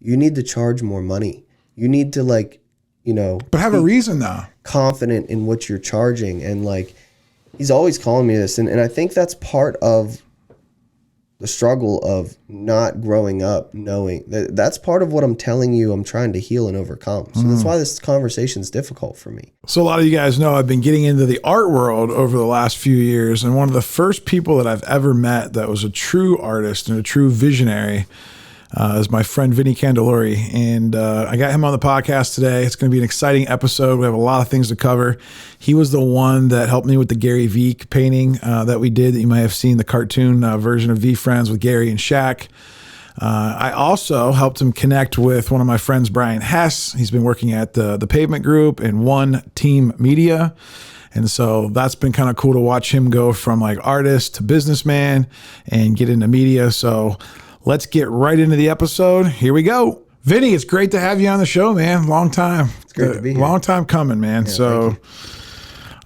you need to charge more money. You need to like, you know, but have a reason though. Confident in what you're charging. And like, he's always calling me this. And I think that's part of the struggle of not growing up, knowing that's part of what I'm telling you I'm trying to heal and overcome. So that's why this conversation is difficult for me. So a lot of you guys know I've been getting into the art world over the last few years. And one of the first people that I've ever met that was a true artist and a true visionary is my friend Vinnie Candelore. And I got him on the podcast today. It's going to be an exciting episode. We have a lot of things to cover. He was the one that helped me with the Gary Vee painting that we did, that you might have seen, the cartoon version of V Friends with Gary and Shaq. I also helped him connect with one of my friends, Brian Hess. He's been working at the Pavement Group and One Team Media. And so that's been kind of cool to watch him go from like artist to businessman and get into media. So let's get right into the episode. Here we go. Vinnie, it's great to have you on the show, man. Long time. It's great to be here. Long time coming, man. Yeah, so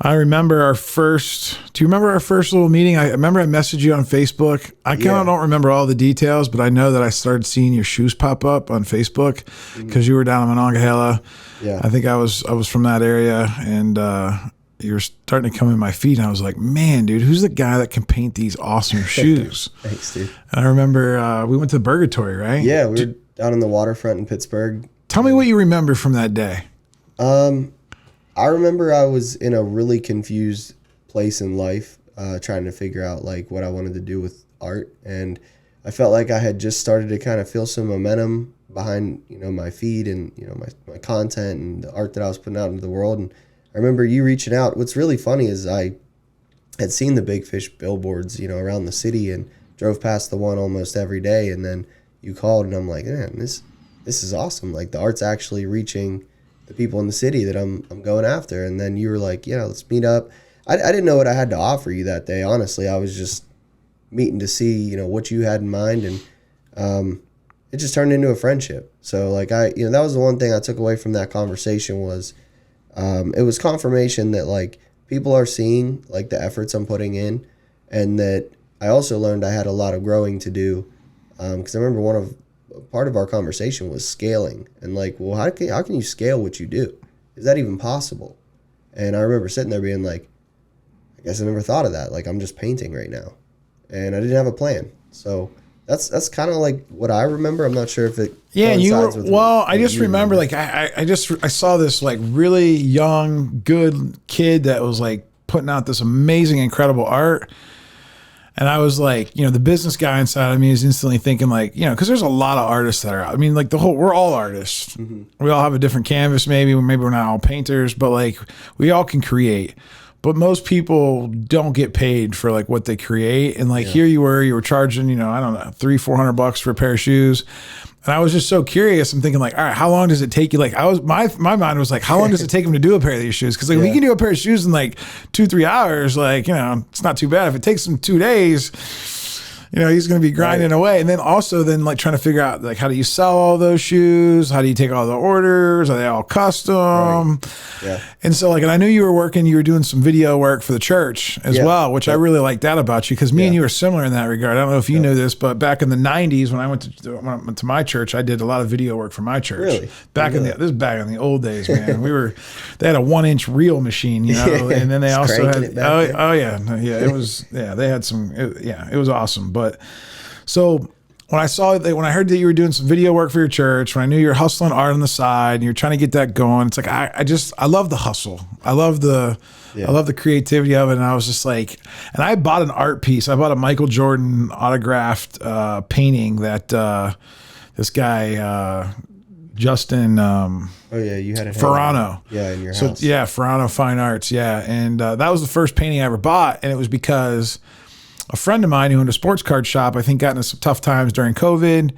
I remember do you remember our first little meeting? I remember I messaged you on Facebook. I kind of don't remember all the details, but I know that I started seeing your shoes pop up on Facebook because you were down in Monongahela. Yeah. I think I was from that area, and you were starting to come in my feed, and I was like, man, dude, who's the guy that can paint these awesome shoes? Thanks, dude. And I remember we went to Burgatory, right? Yeah, we were down on the waterfront in Pittsburgh. Tell me what you remember from that day. I remember I was in a really confused place in life, trying to figure out like what I wanted to do with art. And I felt like I had just started to kind of feel some momentum behind, you know, my feed and, you know, my content and the art that I was putting out into the world. And I remember you reaching out. What's really funny is I had seen the Big Fish billboards, you know, around the city and drove past the one almost every day. And then you called and I'm like, man, this is awesome. Like the art's actually reaching the people in the city that I'm going after. And then you were like, yeah, let's meet up. I didn't know what I had to offer you that day. Honestly, I was just meeting to see, you know, what you had in mind. And it just turned into a friendship. So like that was the one thing I took away from that conversation was, it was confirmation that like people are seeing like the efforts I'm putting in, and that I also learned I had a lot of growing to do. Cause I remember part of our conversation was scaling and like, well, how can you scale what you do? Is that even possible? And I remember sitting there being like, I guess I never thought of that. Like I'm just painting right now and I didn't have a plan. So that's kind of like what I remember. I'm not sure if it. Yeah. I just remember like, I saw this like really young, good kid that was like putting out this amazing, incredible art. And I was like, you know, the business guy inside of me is instantly thinking like, you know, because there's a lot of artists that are out. I mean, like we're all artists. Mm-hmm. We all have a different canvas, maybe we're not all painters, but like we all can create. But most people don't get paid for like what they create. And like here you were charging, you know, I don't know, $300-400 for a pair of shoes. And I was just so curious. I'm thinking like, all right, how long does it take you? Like my mind was like, how long does it take him to do a pair of these shoes? Cause like we can do a pair of shoes in like 2-3 hours. Like, you know, it's not too bad. If it takes him 2 days, you know, he's going to be grinding away. And then also like trying to figure out like, how do you sell all those shoes? How do you take all the orders? Are they all custom? Right. Yeah. And so like, and I knew you were doing some video work for the church as well, which I really liked that about you. Cause me and you are similar in that regard. I don't know if you know this, but back in the 90s, when I went to my church, I did a lot of video work for my church. Really? This is back in the old days, man. They had a 1-inch reel machine, you know, and then they also had, it was, they had some, it was awesome. But so when I heard that you were doing some video work for your church, when I knew you were hustling art on the side and you're trying to get that going, it's like, I love the hustle. I love the creativity of it. And I was just like, and I bought an art piece. I bought a Michael Jordan autographed painting that this guy, Justin, you had it Ferrano. In your house. So Ferrano Fine Arts. Yeah. And that was the first painting I ever bought. And it was because a friend of mine who owned a sports card shop, I think got into some tough times during COVID,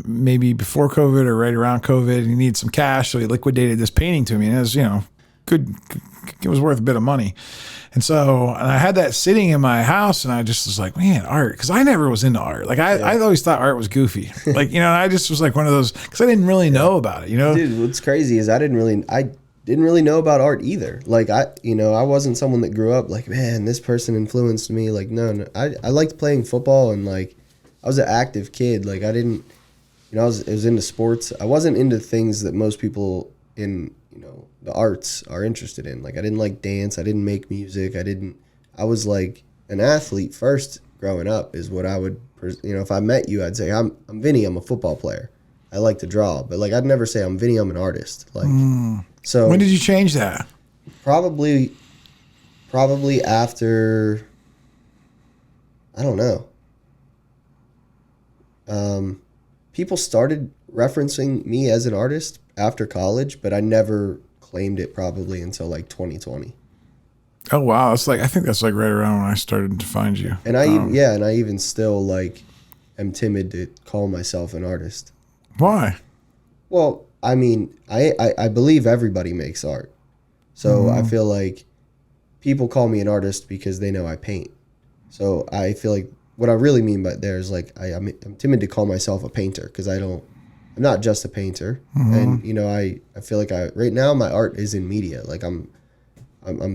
maybe before COVID or right around COVID. He needed some cash, so he liquidated this painting to me. And it was, you know, good. It was worth a bit of money. And I had that sitting in my house, and I just was like, man, art. Because I never was into art. Like I always thought art was goofy. Like, you know, I just was like one of those, because I didn't really know about it, you know? Dude, what's crazy is I didn't really know about art either. Like I wasn't someone that grew up like, man, this person influenced me. Like, no. I liked playing football and like I was an active kid. Like I didn't I was into sports. I wasn't into things that most people in, the arts are interested in. Like I didn't like dance. I didn't make music. I was like an athlete first growing up is what I would, if I met you, I'd say, I'm Vinnie, I'm a football player. I like to draw, but like, I'd never say I'm Vinnie, I'm an artist. Like, so when did you change that? Probably after, I don't know. People started referencing me as an artist after college, but I never claimed it probably until like 2020. Oh wow, I think that's like right around when I started to find you. And I even still like am timid to call myself an artist. Why? Well, I mean, I believe everybody makes art. So I feel like people call me an artist because they know I paint. So I feel like what I really mean by there is like I'm timid to call myself a painter because I'm not just a painter. And I feel like right now my art is in media. Like I'm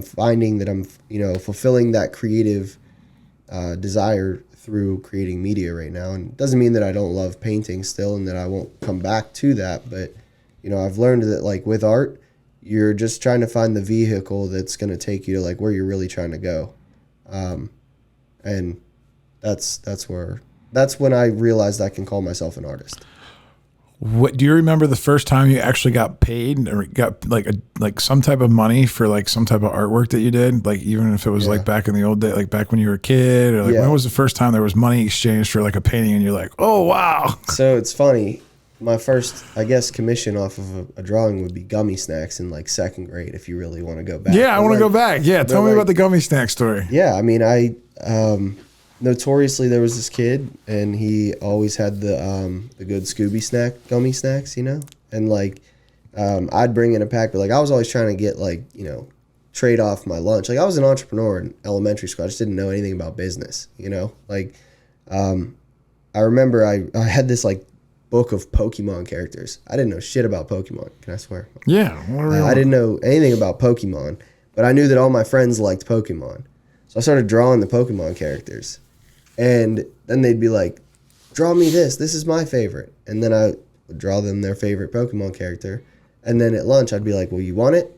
finding that I'm fulfilling that creative desire through creating media right now. And it doesn't mean that I don't love painting still and that I won't come back to that, but I've learned that like with art, you're just trying to find the vehicle that's going to take you to like where you're really trying to go. And that's when I realized I can call myself an artist. What do you remember the first time you actually got paid or got like some type of money for like some type of artwork that you did? Like even if it was like back in the old day, like back when you were a kid, or like when was the first time there was money exchanged for like a painting and you're like, oh wow. So it's funny. My first, I guess, commission off of a drawing would be gummy snacks in like second grade. If you really want to go back. Yeah, I want to go back. Yeah, tell me about the gummy snack story. Yeah, I mean, notoriously there was this kid and he always had the good Scooby gummy snacks, and like I'd bring in a pack, but like I was always trying to get like trade off my lunch. Like I was an entrepreneur in elementary school. I just didn't know anything about business, like I remember I had this like book of Pokemon characters. I didn't know shit about Pokemon. Can I swear? Yeah. I didn't know anything about Pokemon, but I knew that all my friends liked Pokemon. So I started drawing the Pokemon characters. And then they'd be like, draw me this. This is my favorite. And then I would draw them their favorite Pokemon character. And then at lunch, I'd be like, well, you want it?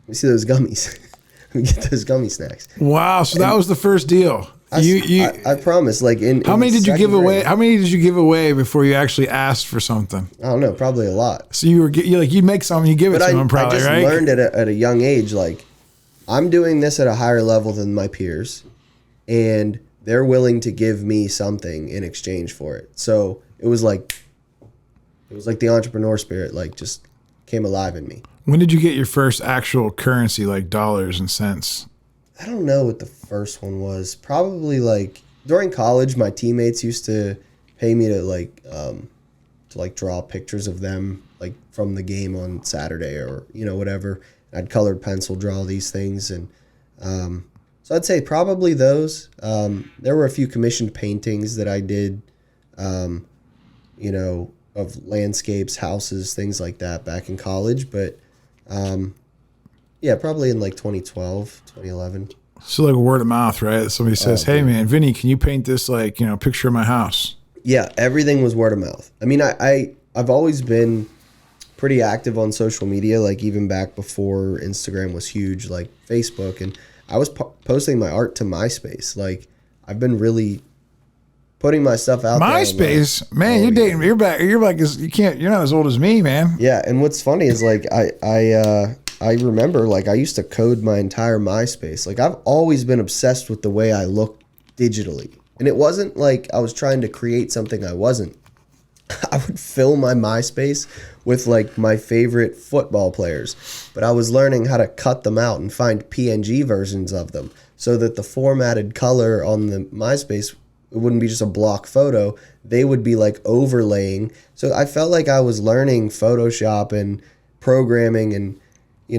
Let me see those gummies. Let me get those gummy snacks. Wow. So that was the first deal. I promise. Like how many did you give away? How many did you give away before you actually asked for something? I don't know. Probably a lot. So you'd make something, you give it to them probably, right? I just learned at a young age, like I'm doing this at a higher level than my peers. And they're willing to give me something in exchange for it. So it was like the entrepreneur spirit, like just came alive in me. When did you get your first actual currency, like dollars and cents? I don't know what the first one was. Probably like during college, my teammates used to pay me to draw pictures of them like from the game on Saturday or, whatever. I'd colored pencil draw these things. And, so I'd say probably those. There were a few commissioned paintings that I did, of landscapes, houses, things like that back in college. But yeah, probably in like 2012, 2011. So like word of mouth, right? Somebody says, hey man, Vinnie, can you paint this picture of my house? Yeah, everything was word of mouth. I mean, I've always been pretty active on social media, like even back before Instagram was huge, like Facebook, and I was posting my art to MySpace. Like I've been really putting my stuff out MySpace, there. Man, you're dating. You're back. You're like, you're not as old as me, man. Yeah, and what's funny is like I remember like I used to code my entire MySpace. Like I've always been obsessed with the way I look digitally, and it wasn't like I was trying to create something I wasn't. I would fill my MySpace with like my favorite football players, but I was learning how to cut them out and find PNG versions of them so that the formatted color on the MySpace, it wouldn't be just a block photo. They would be like overlaying. So I felt like I was learning Photoshop and programming and,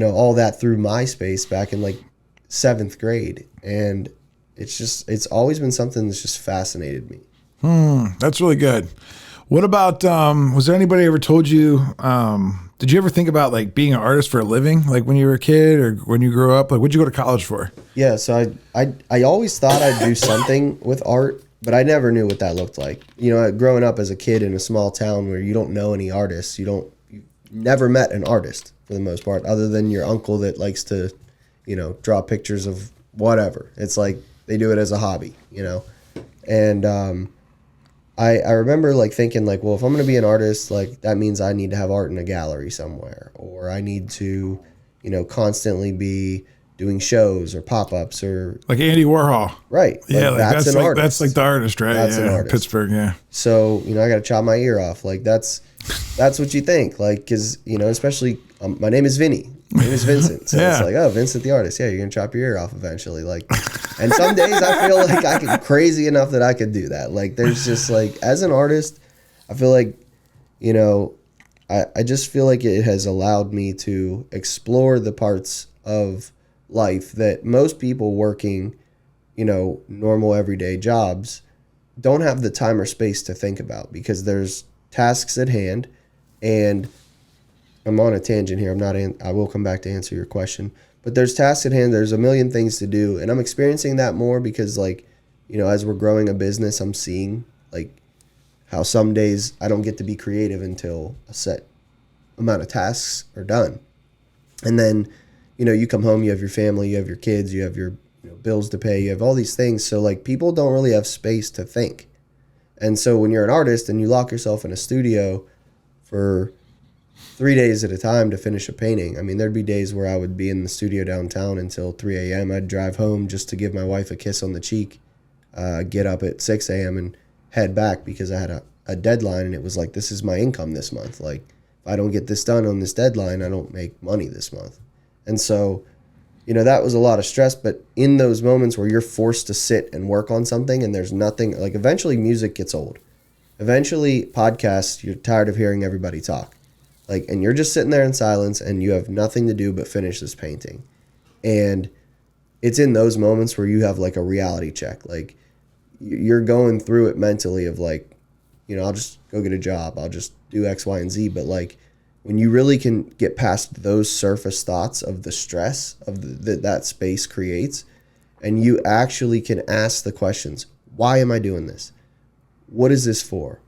all that through MySpace back in like 7th grade. And it's always been something that's just fascinated me. That's really good. What about, was there anybody ever told you, did you ever think about like being an artist for a living? Like when you were a kid or when you grew up, like what'd you go to college for? Yeah. So I always thought I'd do something with art, but I never knew what that looked like. You know, growing up as a kid in a small town where you don't know any artists, you never met an artist for the most part, other than your uncle that likes to, you know, draw pictures of whatever. It's like they do it as a hobby, you know. And I remember like thinking like, well, if I'm going to be an artist, like that means I need to have art in a gallery somewhere, or I need to, you know, constantly be doing shows or pop-ups or like Andy Warhol. Right. Yeah, like that's an artist. That's like the artist, right? That's an artist. Pittsburgh, yeah. So, you know, I got to chop my ear off. Like that's what you think. Like, cause you know, especially my name is Vinnie. My name is Vincent. So it's like, oh, Vincent the artist. Yeah, you're going to chop your ear off eventually. Like, and some days I feel like I can crazy enough that I could do that. Like there's just like, as an artist, I feel like, you know, I just feel like it has allowed me to explore the parts of life that most people working, you know, normal everyday jobs don't have the time or space to think about, because there's tasks at hand. And I'm on a tangent here. I will come back to answer your question, but there's tasks at hand. There's a million things to do. And I'm experiencing that more because, like, you know, as we're growing a business, I'm seeing like how some days I don't get to be creative until a set amount of tasks are done. And then, you know, you come home, you have your family, you have your kids, you have your, you know, bills to pay, you have all these things. So like people don't really have space to think. And so when you're an artist and you lock yourself in a studio for 3 days at a time to finish a painting, I mean, there'd be days where I would be in the studio downtown until 3 a.m. I'd drive home just to give my wife a kiss on the cheek, get up at 6 a.m. and head back because I had a deadline, and it was like, this is my income this month. Like, if I don't get this done on this deadline, I don't make money this month. And so, you know, that was a lot of stress. But in those moments where you're forced to sit and work on something and there's nothing, like eventually music gets old. Eventually podcasts, you're tired of hearing everybody talk. Like, and you're just sitting there in silence and you have nothing to do but finish this painting. And it's in those moments where you have like a reality check. Like you're going through it mentally of like, you know, I'll just go get a job. I'll just do X, Y, and Z. But like, when you really can get past those surface thoughts of the stress of that space creates, and you actually can ask the questions, why am I doing this? What is this for?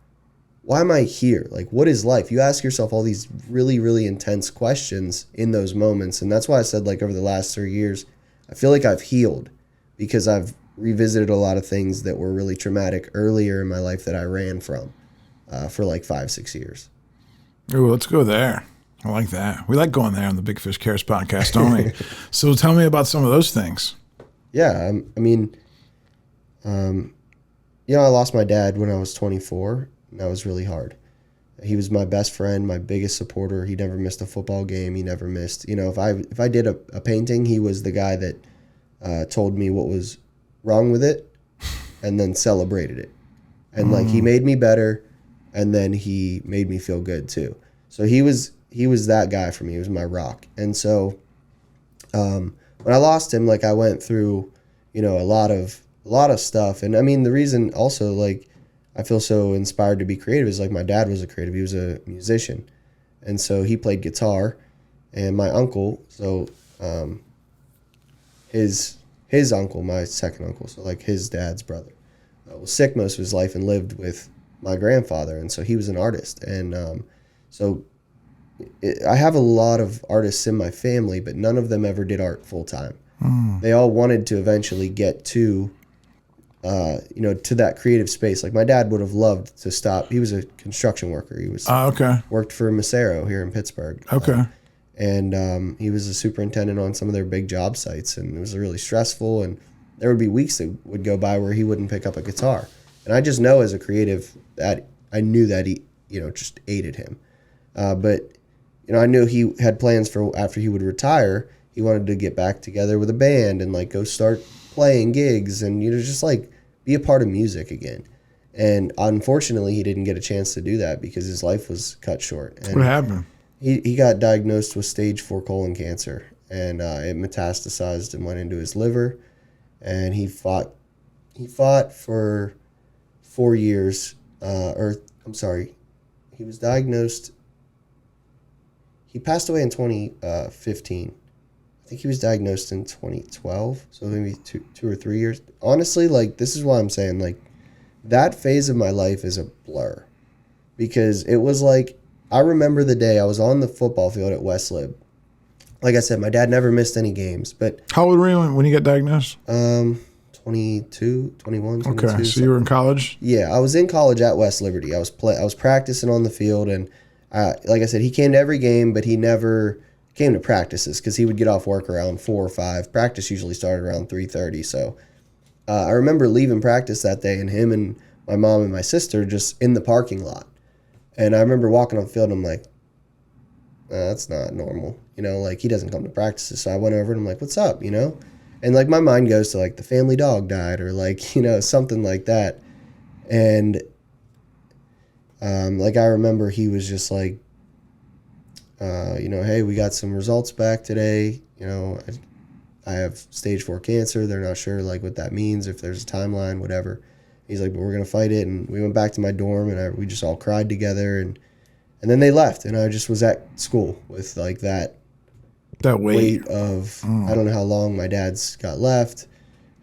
Why am I here? Like, what is life? You ask yourself all these really, really intense questions in those moments. And that's why I said, like, over the last 3 years, I feel like I've healed because I've revisited a lot of things that were really traumatic earlier in my life that I ran from for like 5-6 years. Ooh, let's go there. I like that. We like going there on the Big Fish Cares podcast, don't we? So tell me about some of those things. Yeah, I mean, you know, I lost my dad when I was 24, and that was really hard. He was my best friend, my biggest supporter. He never missed a football game. He never missed, you know, if I did a painting, he was the guy that told me what was wrong with it and then celebrated it. And like, he made me better. And then he made me feel good too. So he was that guy for me. He was my rock. And so when I lost him, like I went through, you know, a lot of stuff. And I mean, the reason also like I feel so inspired to be creative is like my dad was a creative. He was a musician. And so he played guitar. And my uncle, so his uncle, my second uncle, so like his dad's brother, was sick most of his life and lived with my grandfather, and so he was an artist. And I have a lot of artists in my family, but none of them ever did art full time. They all wanted to eventually get to you know, to that creative space. Like my dad would have loved to stop. He was a construction worker. He was worked for Macero here in Pittsburgh. And he was a superintendent on some of their big job sites, and it was really stressful, and there would be weeks that would go by where he wouldn't pick up a guitar. And I just know as a creative that I knew that he, you know, just aided him. But, you know, I knew he had plans for after he would retire, he wanted to get back together with a band and like go start playing gigs and, you know, just like be a part of music again. And unfortunately, he didn't get a chance to do that because his life was cut short. And what happened? He got diagnosed with stage 4 colon cancer, and it metastasized and went into his liver. And he fought for 4 years, he was diagnosed, he passed away in 2015. I think he was diagnosed in 2012, so maybe two or 3 years. Honestly, like, this is why I'm saying, like, that phase of my life is a blur, because it was like, I remember the day I was on the football field at West Lib. Like I said, my dad never missed any games, but How old were you when you got diagnosed? 22, 21, 22. Okay, so you were in college? Yeah, I was in college at West Liberty. I was practicing on the field, and like I said, he came to every game, but he never came to practices because he would get off work around 4 or 5. Practice usually started around 3:30. So I remember leaving practice that day, and him and my mom and my sister just in the parking lot. And I remember walking on the field, and I'm like, that's not normal. You know, like, he doesn't come to practices. So I went over and I'm like, what's up, you know? And, like, my mind goes to, like, the family dog died, or, like, you know, something like that. And, like, I remember he was just like, you know, hey, we got some results back today. You know, I have stage 4 cancer. They're not sure, like, what that means, if there's a timeline, whatever. He's like, but we're going to fight it. And we went back to my dorm, and we just all cried together. And then they left, and I just was at school with, like, that weight of, I don't know how long my dad's got left.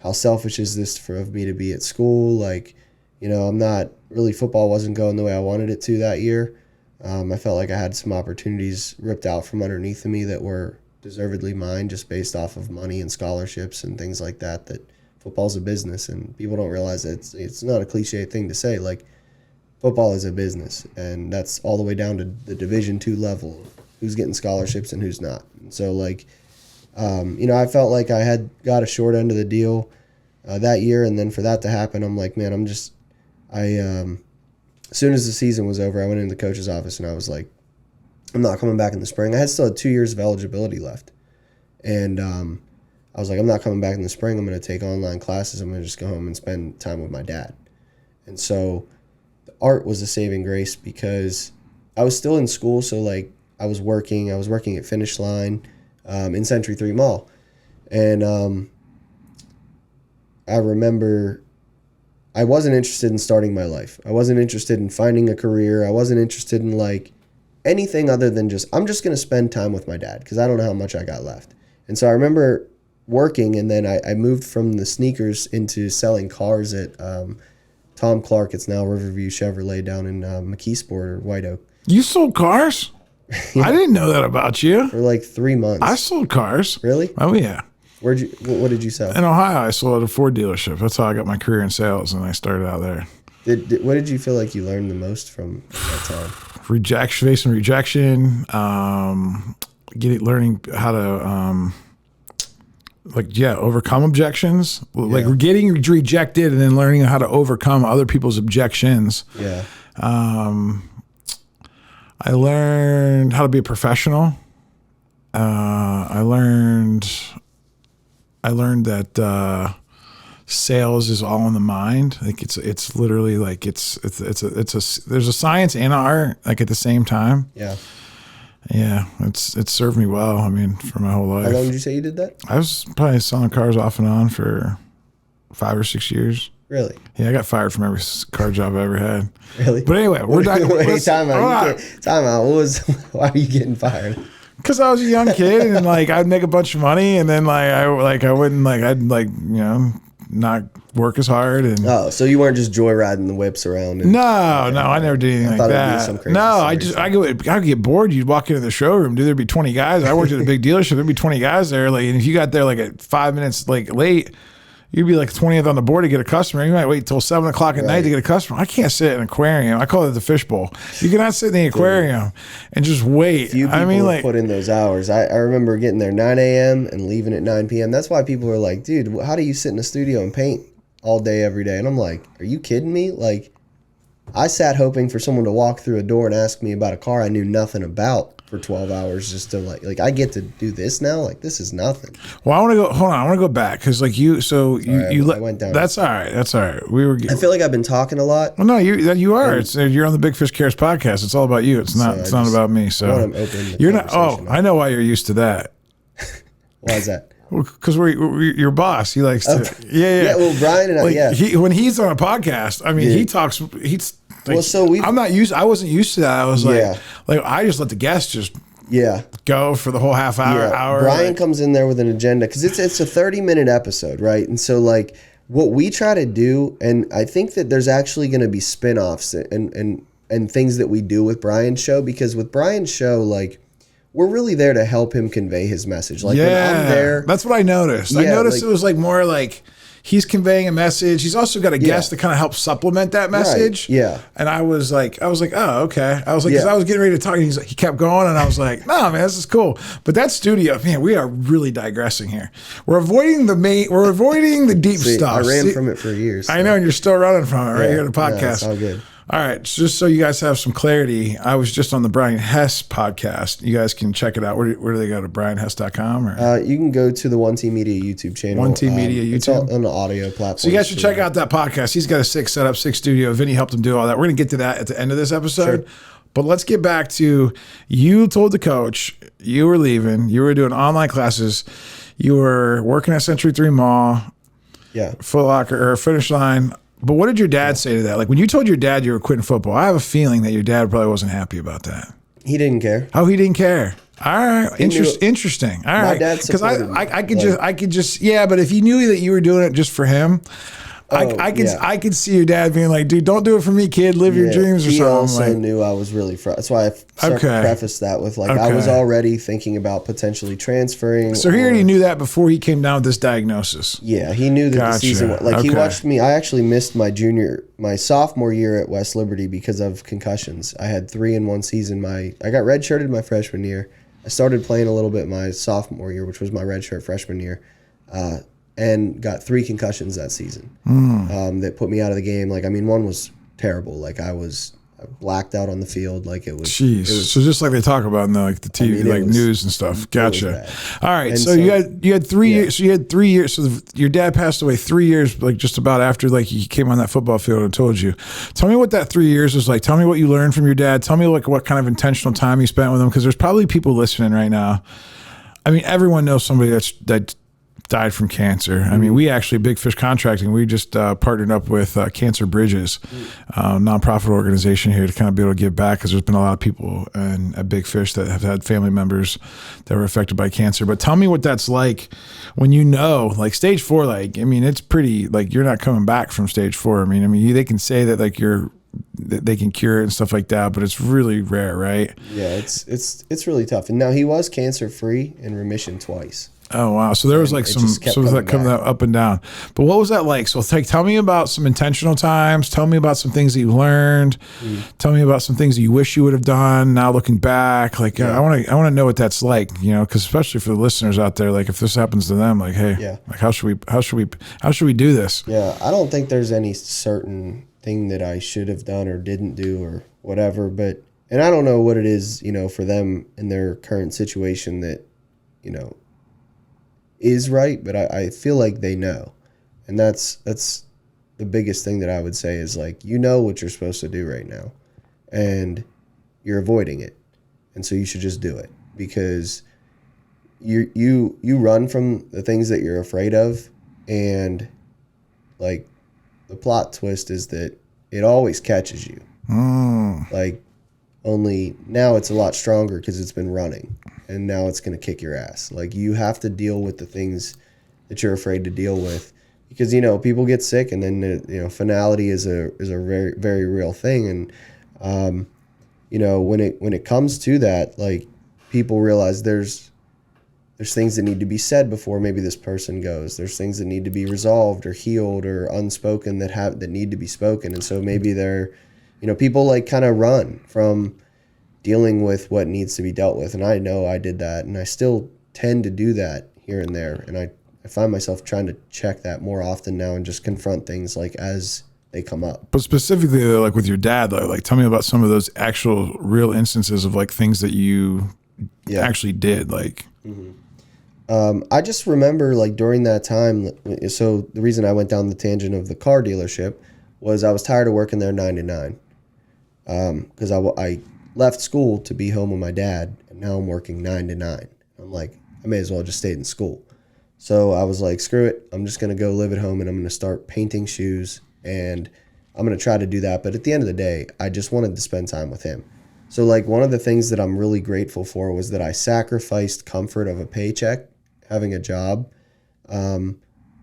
How selfish is this of me to be at school? Like, you know, football wasn't going the way I wanted it to that year. I felt like I had some opportunities ripped out from underneath of me that were deservedly mine, just based off of money and scholarships and things like that, that football's a business, and people don't realize that it's not a cliche thing to say. Like, football is a business, and that's all the way down to the Division II level, who's getting scholarships and who's not. And so, like, you know, I felt like I had got a short end of the deal that year, and then for that to happen, I'm like, man, as soon as the season was over, I went into the coach's office, and I was like, I'm not coming back in the spring. I still had 2 years of eligibility left, and I was like, I'm not coming back in the spring. I'm going to take online classes. I'm going to just go home and spend time with my dad. And so the art was a saving grace, because I was still in school. So, like, I was working at Finish Line in Century 3 Mall. And I remember I wasn't interested in starting my life. I wasn't interested in finding a career. I wasn't interested in, like, anything other than I'm just going to spend time with my dad, because I don't know how much I got left. And so I remember working, and then I moved from the sneakers into selling cars at Tom Clark. It's now Riverview Chevrolet down in McKeesport or White Oak. You sold cars? Yeah. I didn't know that about you. For like 3 months. I sold cars. Really? Oh, yeah. What did you sell? In Ohio, I sold at a Ford dealership. That's how I got my career in sales, and I started out there. What did you feel like you learned the most from that time? Facing rejection, learning how to overcome objections, like getting rejected and then learning how to overcome other people's objections. Yeah. I learned how to be a professional. I learned that sales is all in the mind. Like, it's literally like there's a science and art, like, at the same time. Yeah. Yeah, it's served me well. I mean, for my whole life. How long did you say you did that? I was probably selling cars off and on for 5 or 6 years. Really? Yeah, I got fired from every car job I ever had. Really? But anyway, we're done. Time out. Time out. Why are you getting fired? Because I was a young kid, and, like, I'd make a bunch of money, and then I wouldn't, like, I'd, like, you know, not work as hard. And so you weren't just joyriding the whips around? No, I never did anything like that. No, I get bored. You'd walk into the showroom, there'd be 20 guys. I worked at a big dealership. There'd be 20 guys there. Like, and if you got there like at 5 minutes like late, you'd be like 20th on the board to get a customer. You might wait till 7 o'clock at night to get a customer. I can't sit in an aquarium. I call it the fishbowl. You cannot sit in the aquarium and just wait. Few people put in those hours. I remember getting there 9 a.m. and leaving at 9 p.m. That's why people are like, dude, how do you sit in a studio and paint all day, every day? And I'm like, are you kidding me? Like, I sat hoping for someone to walk through a door and ask me about a car I knew nothing about for 12 hours just to like I get to do this now. Like, this is nothing. Well, I want to go back. Cause like I went down. That's all right. I feel like I've been talking a lot. Well, no, you are. You're on the Big Fish Cares podcast. It's all about you. It's not about me. So you're not. Oh, I know why you're used to that. Why is that? Because we're your boss. He likes to. Yeah. Well, Brian and I. When he's on a podcast, I mean, he talks. He's. Like, I'm not used. I wasn't used to that. I was like I just let the guests just go for the whole half hour. Brian comes in there with an agenda because it's a 30-minute episode, right? And so like what we try to do, and I think that there's actually going to be spin-offs and things that we do with Brian's show, because with Brian's show, like, we're really there to help him convey his message. Like, when I'm there, that's what I noticed. I noticed like, it was like more like he's conveying a message. He's also got a guest to kind of help supplement that message. Right. Yeah. And I was like, oh, okay. I was like, because I was getting ready to talk, and he kept going, and I was like, no, man, this is cool. But that studio, man, we are really digressing here. We're avoiding the deep stuff. I ran from it for years. So. I know, and you're still running from it right here in the podcast. Yeah, it's all good. All right, just so you guys have some clarity, I was just on the Brian Hess podcast. You guys can check it out. Where do they go, to brianhess.com? Or? You can go to the 1T Media YouTube channel. 1T Media YouTube. It's all on the audio platform. So you guys should check out that podcast. He's got a 6 setup, 6 studio. Vinny helped him do all that. We're going to get to that at the end of this episode. Sure. But let's get back to, you told the coach you were leaving. You were doing online classes. You were working at Century 3 Mall. Yeah. Foot Locker or Finish Line. But what did your dad say to that? Like, when you told your dad you were quitting football, I have a feeling that your dad probably wasn't happy about that. He didn't care. Oh, he didn't care. All right. Interesting. All right. My dad supported me. Because I could just, but if he knew that you were doing it just for him, I could see your dad being like, dude, don't do it for me, kid. Live your dreams or something. He also knew I was really that's why I prefaced that with I was already thinking about potentially transferring. So he already knew that before he came down with this diagnosis. Yeah, he knew that the season, he watched me. I actually missed my sophomore year at West Liberty because of concussions. I had 3 in one season. I got redshirted my freshman year. I started playing a little bit my sophomore year, which was my redshirt freshman year. And got 3 concussions that season that put me out of the game. One was terrible. I blacked out on the field. It was. Jeez. So just like they talk about in the TV, news and stuff. Gotcha. All right. And so you had 3 years. So you had 3 years. So your dad passed away 3 years, just about after he came on that football field and told you. Tell me what that 3 years was like. Tell me what you learned from your dad. Tell me what kind of intentional time you spent with him, because there's probably people listening right now. Everyone knows somebody that died from cancer. We actually, Big Fish Contracting, we just partnered up with Cancer Bridges, nonprofit organization here, to kind of be able to give back, because there's been a lot of people at Big Fish that have had family members that were affected by cancer. But tell me what that's like when stage 4, it's pretty, you're not coming back from stage 4. They can say that they can cure it and stuff like that, but it's really rare, right? Yeah, it's really tough. And now he was cancer free in remission twice. Oh wow! So there was coming up and down. But what was that like? So tell me about some intentional times. Tell me about some things that you learned. Tell me about some things that you wish you would have done. Now looking back, I want to know what that's like. Because especially for the listeners out there, if this happens to them, hey, how should we do this? Yeah, I don't think there's any certain thing that I should have done or didn't do or whatever. And I don't know what it is, for them in their current situation that, is right, but I feel like they know. And that's the biggest thing that I would say is what you're supposed to do right now, and you're avoiding it. And so you should just do it, because you run from the things that you're afraid of. And the plot twist is that it always catches you. Only now it's a lot stronger because it's been running, and now it's going to kick your ass. You have to deal with the things that you're afraid to deal with, because people get sick, and then finality is a very, very real thing. And when it comes to that, people realize there's things that need to be said before maybe this person goes. There's things that need to be resolved or healed or unspoken that need to be spoken. And so maybe people kind of run from dealing with what needs to be dealt with. And I know I did that, and I still tend to do that here and there. And I find myself trying to check that more often now and just confront things as they come up. But specifically, with your dad, though, tell me about some of those actual real instances of things that you actually did. I just remember during that time. So the reason I went down the tangent of the car dealership was I was tired of working there 9 to 9. Because I left school to be home with my dad, and now I'm working 9 to 9. I'm like, I may as well just stayed in school. So I was like, screw it. I'm just going to go live at home, and I'm going to start painting shoes, and I'm going to try to do that. But at the end of the day, I just wanted to spend time with him. So one of the things that I'm really grateful for was that I sacrificed comfort of a paycheck, having a job,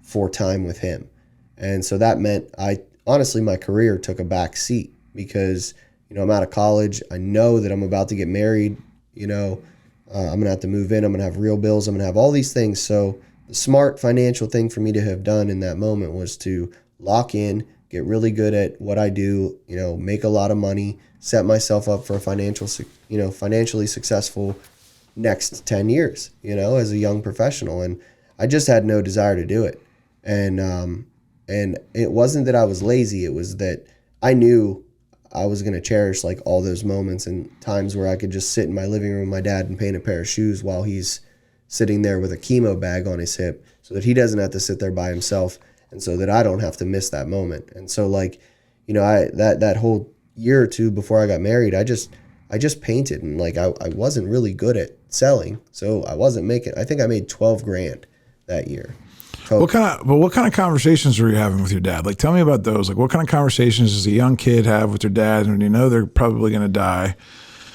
for time with him. And so that meant honestly, my career took a back seat because, I'm out of college. I know that I'm about to get married. I'm going to have to move in. I'm going to have real bills. I'm going to have all these things. So the smart financial thing for me to have done in that moment was to lock in, get really good at what I do, make a lot of money, set myself up for a financially successful next 10 years, as a young professional. And I just had no desire to do it. And it wasn't that I was lazy. It was that I knew I was going to cherish like all those moments and times where I could just sit in my living room with my dad and paint a pair of shoes while he's sitting there with a chemo bag on his hip so that he doesn't have to sit there by himself and so that I don't have to miss that moment. And so that whole year or two before I got married, I just painted and I wasn't really good at selling. So I think I made 12 grand that year. What kind of conversations were you having with your dad? Like, tell me about those. Like, what kind of conversations does a young kid have with their dad when they're probably going to die?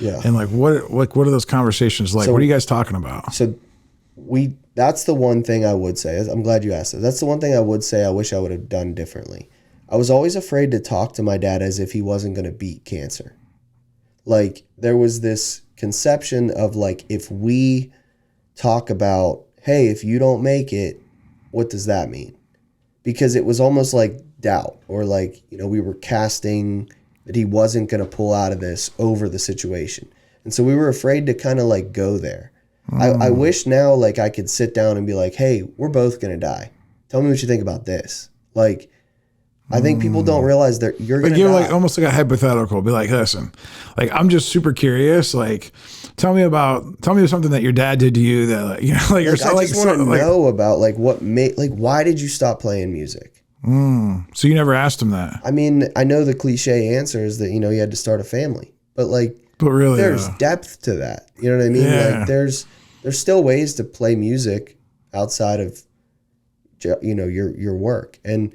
Yeah. And what are those conversations like? So, what are you guys talking about? So that's the one thing I would say. I'm glad you asked that. That's the one thing I would say I wish I would have done differently. I was always afraid to talk to my dad as if he wasn't going to beat cancer. Like, there was this conception of if we talk about, hey, if you don't make it, what does that mean? Because it was almost like doubt or we were casting that he wasn't going to pull out of this over the situation. And so we were afraid to kind of go there. I wish now I could sit down and be like, hey, we're both going to die. Tell me what you think about this. I think people don't realize that you're going to die. Almost like a hypothetical. Be like, listen, I'm just super curious. Tell me something that your dad did to you that I just want to know about why did you stop playing music? So you never asked him that? I mean, I know the cliche answer is that, you had to start a family, but really, there's depth to that. You know what I mean? Yeah. There's still ways to play music outside of, your work. And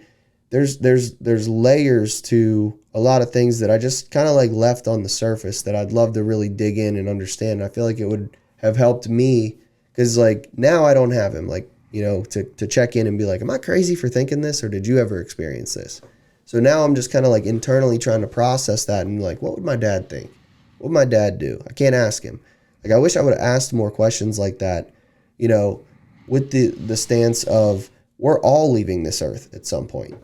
there's layers to a lot of things that I just kind of left on the surface that I'd love to really dig in and understand. I feel like it would have helped me because now I don't have him to check in and be like, am I crazy for thinking this or did you ever experience this? So now I'm just kind of internally trying to process that and what would my dad think? What would my dad do? I can't ask him. I wish I would have asked more questions like that, with the stance of we're all leaving this earth at some point.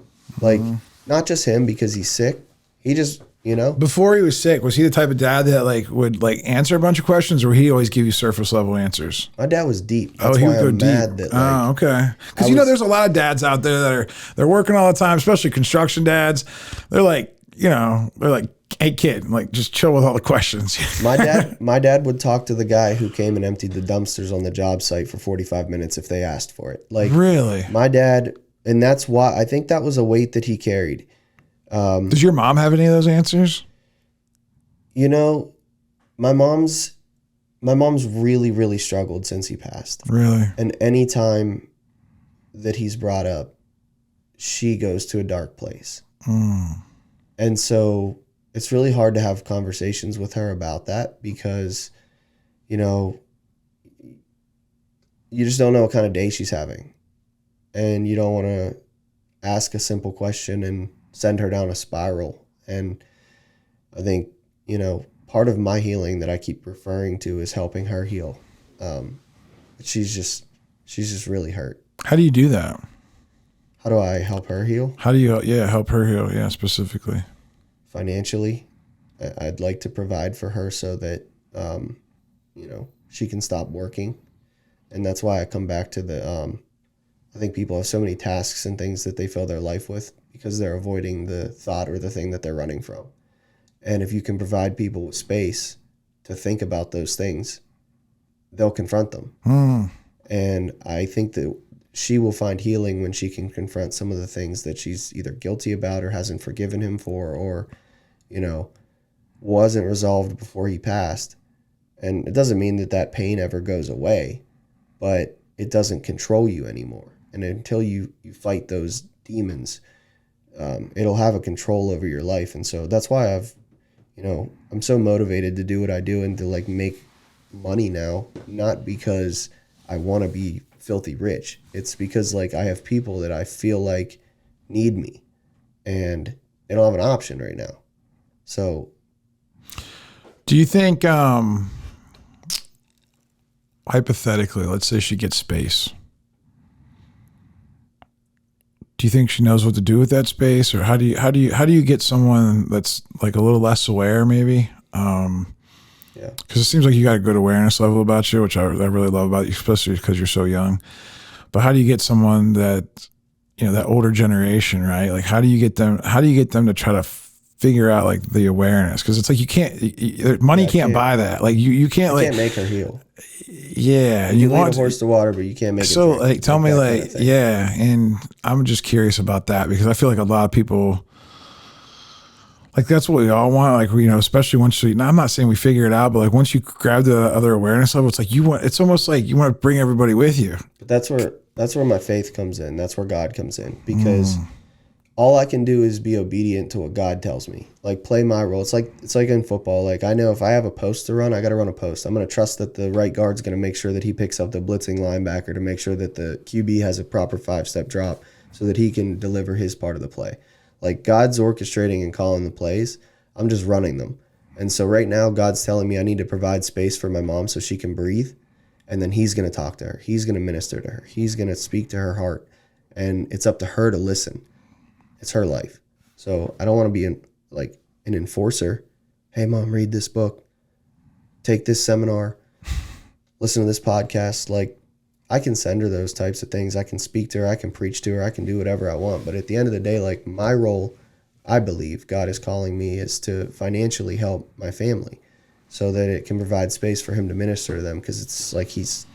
Not just him because he's sick. He just, Before he was sick, was he the type of dad that would answer a bunch of questions, or would he always give you surface level answers? My dad was deep. That's why I'm mad that. Okay. Because there's a lot of dads out there that they're working all the time, especially construction dads. They're hey kid, just chill with all the questions. My dad would talk to the guy who came and emptied the dumpsters on the job site for 45 minutes if they asked for it. Really? My dad. And that's why I think that was a weight that he carried. Does your mom have any of those answers? My mom's really, really struggled since he passed. Really? And any time that he's brought up, she goes to a dark place. And so it's really hard to have conversations with her about that because, you just don't know what kind of day she's having. And you don't want to ask a simple question and send her down a spiral. And I think, part of my healing that I keep referring to is helping her heal. She's just really hurt. How do you do that? How do I help her heal? How do you, help her heal? Yeah, specifically. Financially, I'd like to provide for her so that, she can stop working. And that's why I come back to I think people have so many tasks and things that they fill their life with because they're avoiding the thought or the thing that they're running from. And if you can provide people with space to think about those things, they'll confront them. And I think that she will find healing when she can confront some of the things that she's either guilty about or hasn't forgiven him for or, wasn't resolved before he passed. And it doesn't mean that pain ever goes away, but it doesn't control you anymore. And until you fight those demons, it'll have a control over your life. And so that's why I'm so motivated to do what I do and to make money now, not because I want to be filthy rich. It's because I have people that I feel like need me, and they don't have an option right now. So do you think, hypothetically, let's say she gets space, do you think she knows what to do with that space, or how do you get someone that's like a little less aware, maybe? yeah, Because it seems like you got a good awareness level about you, which I really love about you, especially because you're so young. But how do you get someone that, that older generation, right? Like, how do you get them to try to figure out like the awareness? Because it's like money can't buy that. Like you can't make her heal. Yeah, you lead a horse to water, but you can't make it. So drink. like, tell me, like, yeah, and I'm just curious about that because I feel like a lot of people, like, that's what we all want. Like, especially once I'm not saying we figure it out, but like once you grab the other awareness level, it's like it's almost like you want to bring everybody with you. But that's where my faith comes in. That's where God comes in, because all I can do is be obedient to what God tells me. Like, play my role. It's like in football. Like, I know if I have a post to run, I got to run a post. I'm going to trust that the right guard's going to make sure that he picks up the blitzing linebacker to make sure that the QB has a proper 5-step drop so that he can deliver his part of the play. Like, God's orchestrating and calling the plays. I'm just running them. And so right now, God's telling me I need to provide space for my mom so she can breathe. And then he's going to talk to her. He's going to minister to her. He's going to speak to her heart. And it's up to her to listen. It's her life. So I don't want to be an enforcer. Hey, Mom, read this book. Take this seminar. Listen to this podcast. Like, I can send her those types of things. I can speak to her. I can preach to her. I can do whatever I want. But at the end of the day, like, my role, I believe God is calling me, is to financially help my family so that it can provide space for him to minister to them, because it's like he's,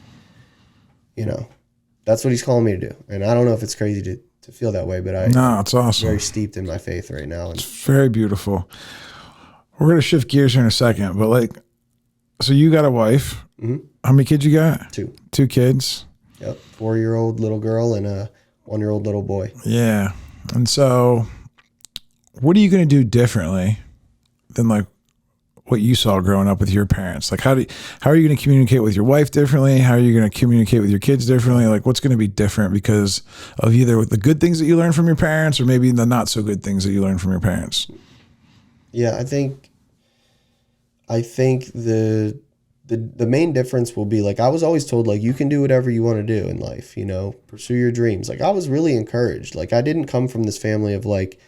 that's what he's calling me to do. And I don't know if it's crazy to feel that way, but it's awesome. I'm very steeped in my faith right now. And it's very beautiful. We're going to shift gears here in a second, but like, so you got a wife. Mm-hmm. How many kids you got? 2. 2 kids. Yep. 4-year-old little girl and a 1-year-old little boy. Yeah. And so what are you going to do differently than like what you saw growing up with your parents? Like, how are you going to communicate with your wife differently? How are you going to communicate with your kids differently? Like, what's going to be different because of either the good things that you learned from your parents or maybe the not so good things that you learned from your parents? Yeah, I think the main difference will be, like, I was always told, like, you can do whatever you want to do in life, pursue your dreams. Like, I was really encouraged. Like, I didn't come from this family of, like,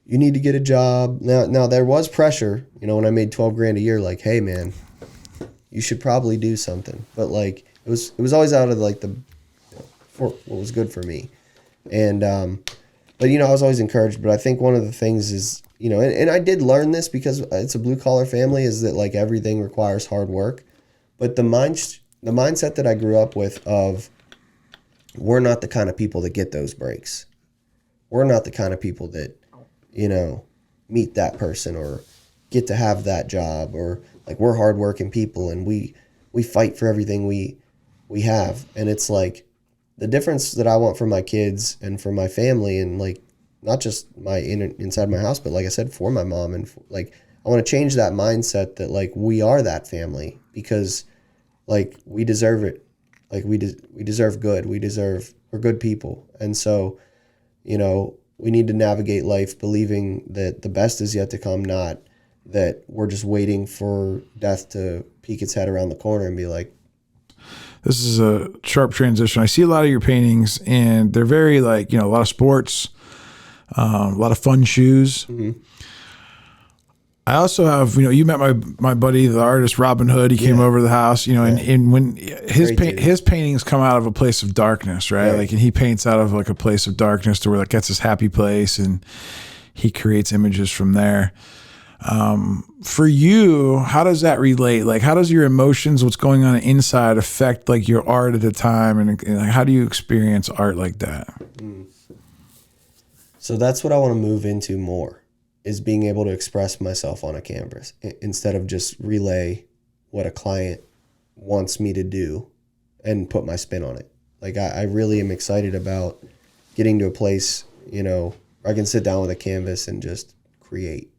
you need to get a job. Now there was pressure, when I made $12,000 a year, like, hey man, you should probably do something. But like, it was always out of like for what was good for me. And, but I was always encouraged. But I think one of the things is, and I did learn this because it's a blue collar family, is that like everything requires hard work. But the mindset that I grew up with of, we're not the kind of people that get those breaks. We're not the kind of people that, meet that person or get to have that job, or like, we're hardworking people and we fight for everything we have. And it's like the difference that I want for my kids and for my family, and like, not just inside my house, but like I said, for my mom, and like, I want to change that mindset that like, we are that family, because like, we deserve it. Like, we deserve good. We're good people. And so, we need to navigate life believing that the best is yet to come, not that we're just waiting for death to peek its head around the corner and be like. This is a sharp transition. I see a lot of your paintings, and they're very like, a lot of sports, a lot of fun shoes. Mm-hmm. I also have, you met my buddy, the artist Robin Hood. He came over to the house, and when his paintings come out of a place of darkness, right? Like, and he paints out of like a place of darkness to where like, that's his happy place, and he creates images from there. For you, how does that relate? Like, how does your emotions, what's going on inside, affect like your art at the time, and like, how do you experience art like that? So that's what I want to move into more, is being able to express myself on a canvas instead of just relay what a client wants me to do and put my spin on it. Like, I really am excited about getting to a place, where I can sit down with a canvas and just create.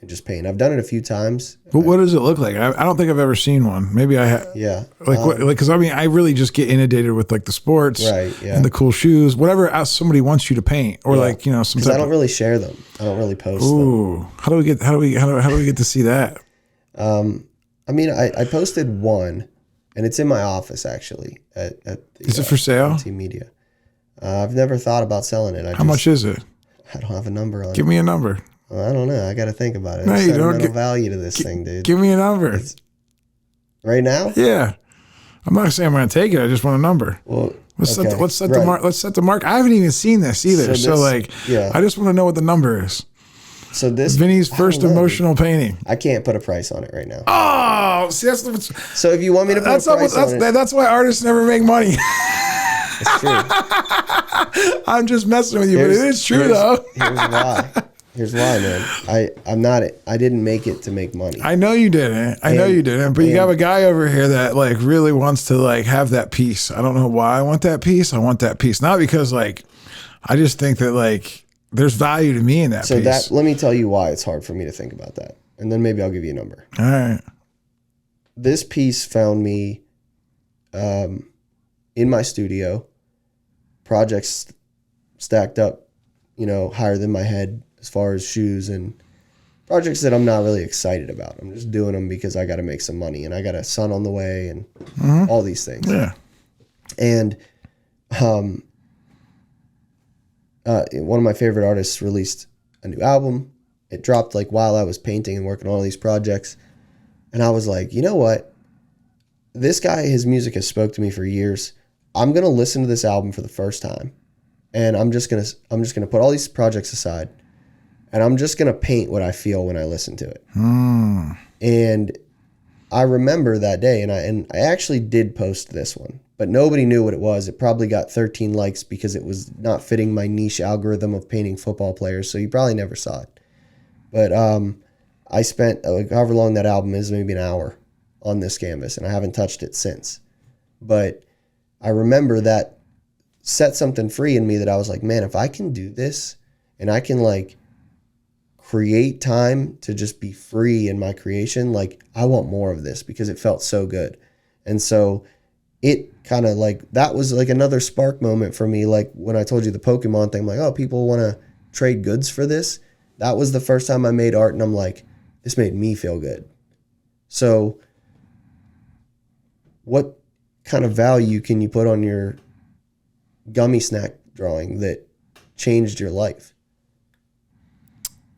and just paint. I've done it a few times. But what does it look like? I don't think I've ever seen one. Maybe I have. Yeah. Because I mean, I really just get inundated with like the sports, Right, yeah. and the cool shoes, whatever else somebody wants you to paint, or like, you know, Because I don't really share them. I don't really post them. Ooh, how do we get to see that? I mean, I posted one, and it's in my office actually. Is it for sale? MT Media. I've never thought about selling it. How much is it? I don't have a number on it. Give me a number. Well, I don't know. I got to think about it. No, There's you don't. sentimental value to this thing, dude. Give me a number. Right now? Yeah. I'm not saying I'm going to take it. I just want a number. Well, let's set the mark. I haven't even seen this either. So like, I just want to know what the number is. So this Vinny's first emotional painting. I can't put a price on it right now. Oh, see, so if you want me to put a price on it, that's why artists never make money. it's true. I'm just messing with you, but it is true though. Here's why, man. I didn't make it to make money. I know you didn't. But you have a guy over here that like really wants to like have that piece. I don't know why I want that piece. I want that piece. Not because like, I just think that like there's value to me in that piece. Let me tell you why it's hard for me to think about that. And then maybe I'll give you a number. All right. This piece found me in my studio, projects stacked up, you know, higher than my head as far as shoes, and projects that I'm not really excited about. I'm just doing them because I got to make some money and I got a son on the way and all these things. Yeah. And one of my favorite artists released a new album. It dropped like while I was painting and working on all these projects. And I was like, you know what? This guy, his music has spoke to me for years. I'm going to listen to this album for the first time. And I'm just going to put all these projects aside. And I'm just going to paint what I feel when I listen to it. And I remember that day, and I actually did post this one, but nobody knew what it was. It probably got 13 likes because it was not fitting my niche algorithm of painting football players, so you probably never saw it. But I spent however long that album is, maybe an hour on this canvas, and I haven't touched it since. But I remember that set something free in me that I was like, man, if I can do this and I can like create time to just be free in my creation, like I want more of this because it felt so good. And so it kind of like, that was like another spark moment for me. Like when I told you the Pokemon thing, I'm like, oh, people want to trade goods for this. That was the first time I made art and I'm like, this made me feel good. So what kind of value can you put on your gummy snack drawing that changed your life?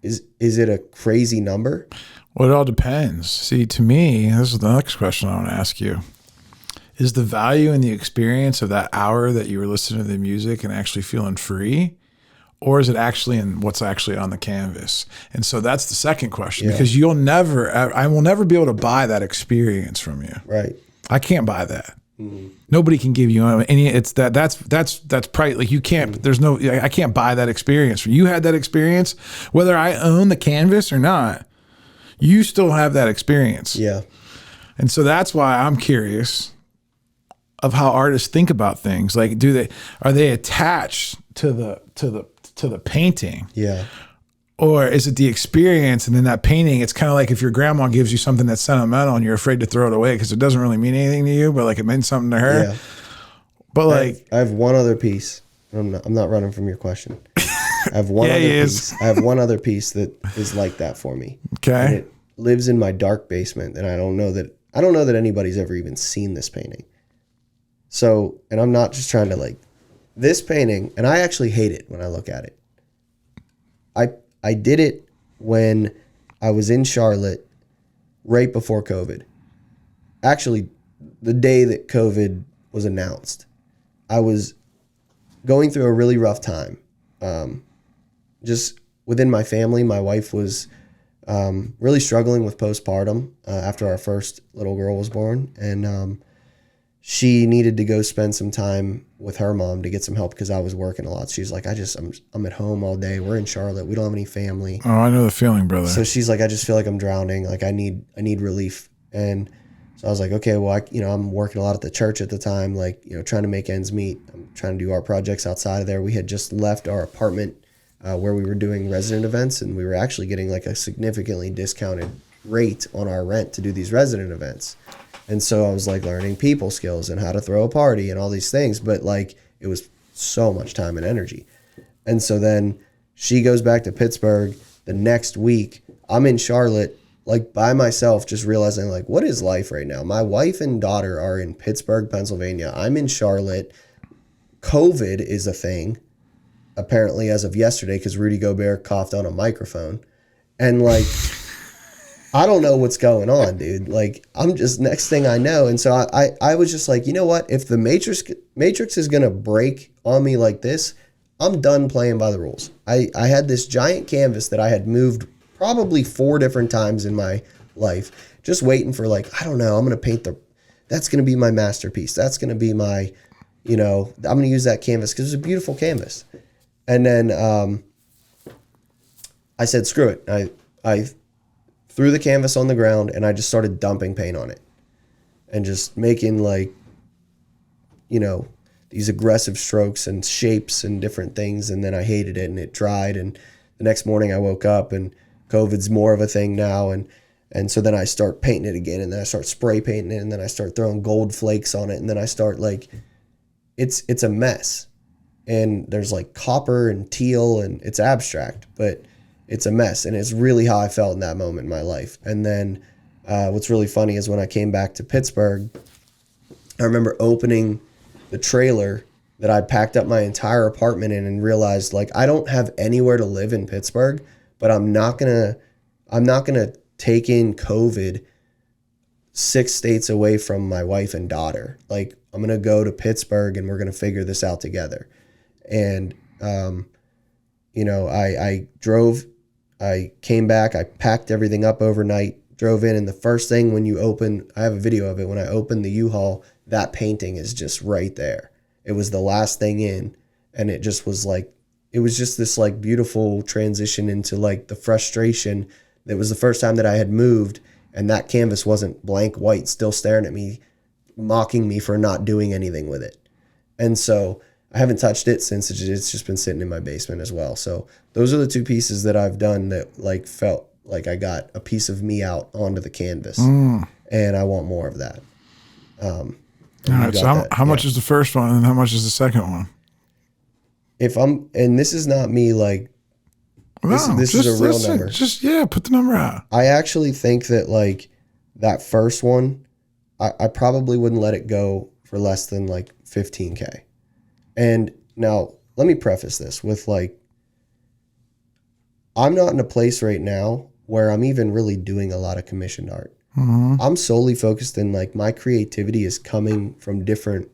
Is it a crazy number? Well, it all depends. See, to me, this is the next question I want to ask you. Is the value in the experience of that hour that you were listening to the music and actually feeling free? Or is it actually in what's actually on the canvas? And so that's the second question, because I will never be able to buy that experience from you. Right. I can't buy that. Nobody can give you any. It's that's probably like you can't. There's no. I can't buy that experience. You had that experience, whether I own the canvas or not. You still have that experience. Yeah. And so that's why I'm curious of how artists think about things. Like, are they attached to the painting? Yeah. Or is it the experience? And then that painting, it's kind of like if your grandma gives you something that's sentimental and you're afraid to throw it away because it doesn't really mean anything to you, but like it meant something to her. Yeah. But like, I have one other piece. I'm not running from your question. I have one other piece. I have one other piece that is like that for me. Okay. And it lives in my dark basement, and I don't know that anybody's ever even seen this painting. So, and I'm not just trying to like this painting, and I actually hate it when I look at it. I did it when I was in Charlotte right before COVID. Actually, the day that COVID was announced, I was going through a really rough time. Just within my family, my wife was really struggling with postpartum after our first little girl was born. And she needed to go spend some time with her mom to get some help because I was working a lot. She's like, I'm at home all day. We're in Charlotte. We don't have any family. Oh, I know the feeling, brother. So she's like, I just feel like I'm drowning. Like I need relief. And so I was like, okay, well, I'm working a lot at the church at the time, like, trying to make ends meet. I'm trying to do art projects outside of there. We had just left our apartment where we were doing resident events, and we were actually getting like a significantly discounted rate on our rent to do these resident events. And so I was like learning people skills and how to throw a party and all these things, but like it was so much time and energy. And so then she goes back to Pittsburgh the next week. I'm in Charlotte, like by myself, just realizing like, what is life right now? My wife and daughter are in Pittsburgh, Pennsylvania. I'm in Charlotte. COVID is a thing, apparently as of yesterday, because Rudy Gobert coughed on a microphone. And like, I don't know what's going on, dude. Like, I'm just, next thing I know. And so I was just like, you know what? If the Matrix is going to break on me like this, I'm done playing by the rules. I had this giant canvas that I had moved probably 4 different times in my life, just waiting for like, I don't know, I'm going to paint that's going to be my masterpiece. That's going to be my, I'm going to use that canvas because it's a beautiful canvas. And then I said, screw it. I threw the canvas on the ground and I just started dumping paint on it and just making like, these aggressive strokes and shapes and different things. And then I hated it and it dried. And the next morning I woke up and COVID's more of a thing now. And so then I start painting it again, and then I start spray painting it, and then I start throwing gold flakes on it. And then I start like, it's a mess. And there's like copper and teal and it's abstract, but it's a mess. And it's really how I felt in that moment in my life. And then what's really funny is when I came back to Pittsburgh, I remember opening the trailer that I packed up my entire apartment in and realized like, I don't have anywhere to live in Pittsburgh, but I'm not going to take in COVID 6 states away from my wife and daughter. Like, I'm going to go to Pittsburgh and we're going to figure this out together. And, I drove, I came back, I packed everything up overnight, drove in, and the first thing when you open, I have a video of it, when I opened the U-Haul, that painting is just right there. It was the last thing in, and it just was like, it was just this like beautiful transition into like the frustration. That was the first time that I had moved, and that canvas wasn't blank white, still staring at me, mocking me for not doing anything with it. And so I haven't touched it since. It's just been sitting in my basement as well. So those are the 2 pieces that I've done that like felt like I got a piece of me out onto the canvas, and I want more of that. All right. So how much is the first one, and how much is the second one? And this is not me like, this is a real number. Put the number out. I actually think that like that first one, I probably wouldn't let it go for less than like 15K. And now let me preface this with like, I'm not in a place right now where I'm even really doing a lot of commissioned art. Mm-hmm. I'm solely focused in like, my creativity is coming from different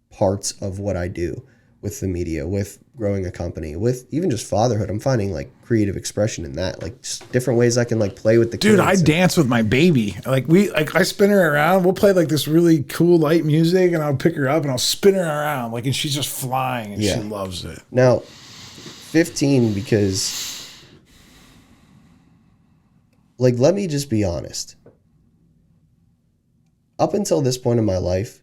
parts of what I do with the media, with growing a company, with even just fatherhood. I'm finding like creative expression in that, like just different ways I can like play with the kids. Dude, I dance with my baby. I spin her around. We'll play like this really cool light music, and I'll pick her up and I'll spin her around, like, and she's just flying, and she loves it. Now, 15, because like, let me just be honest. Up until this point in my life,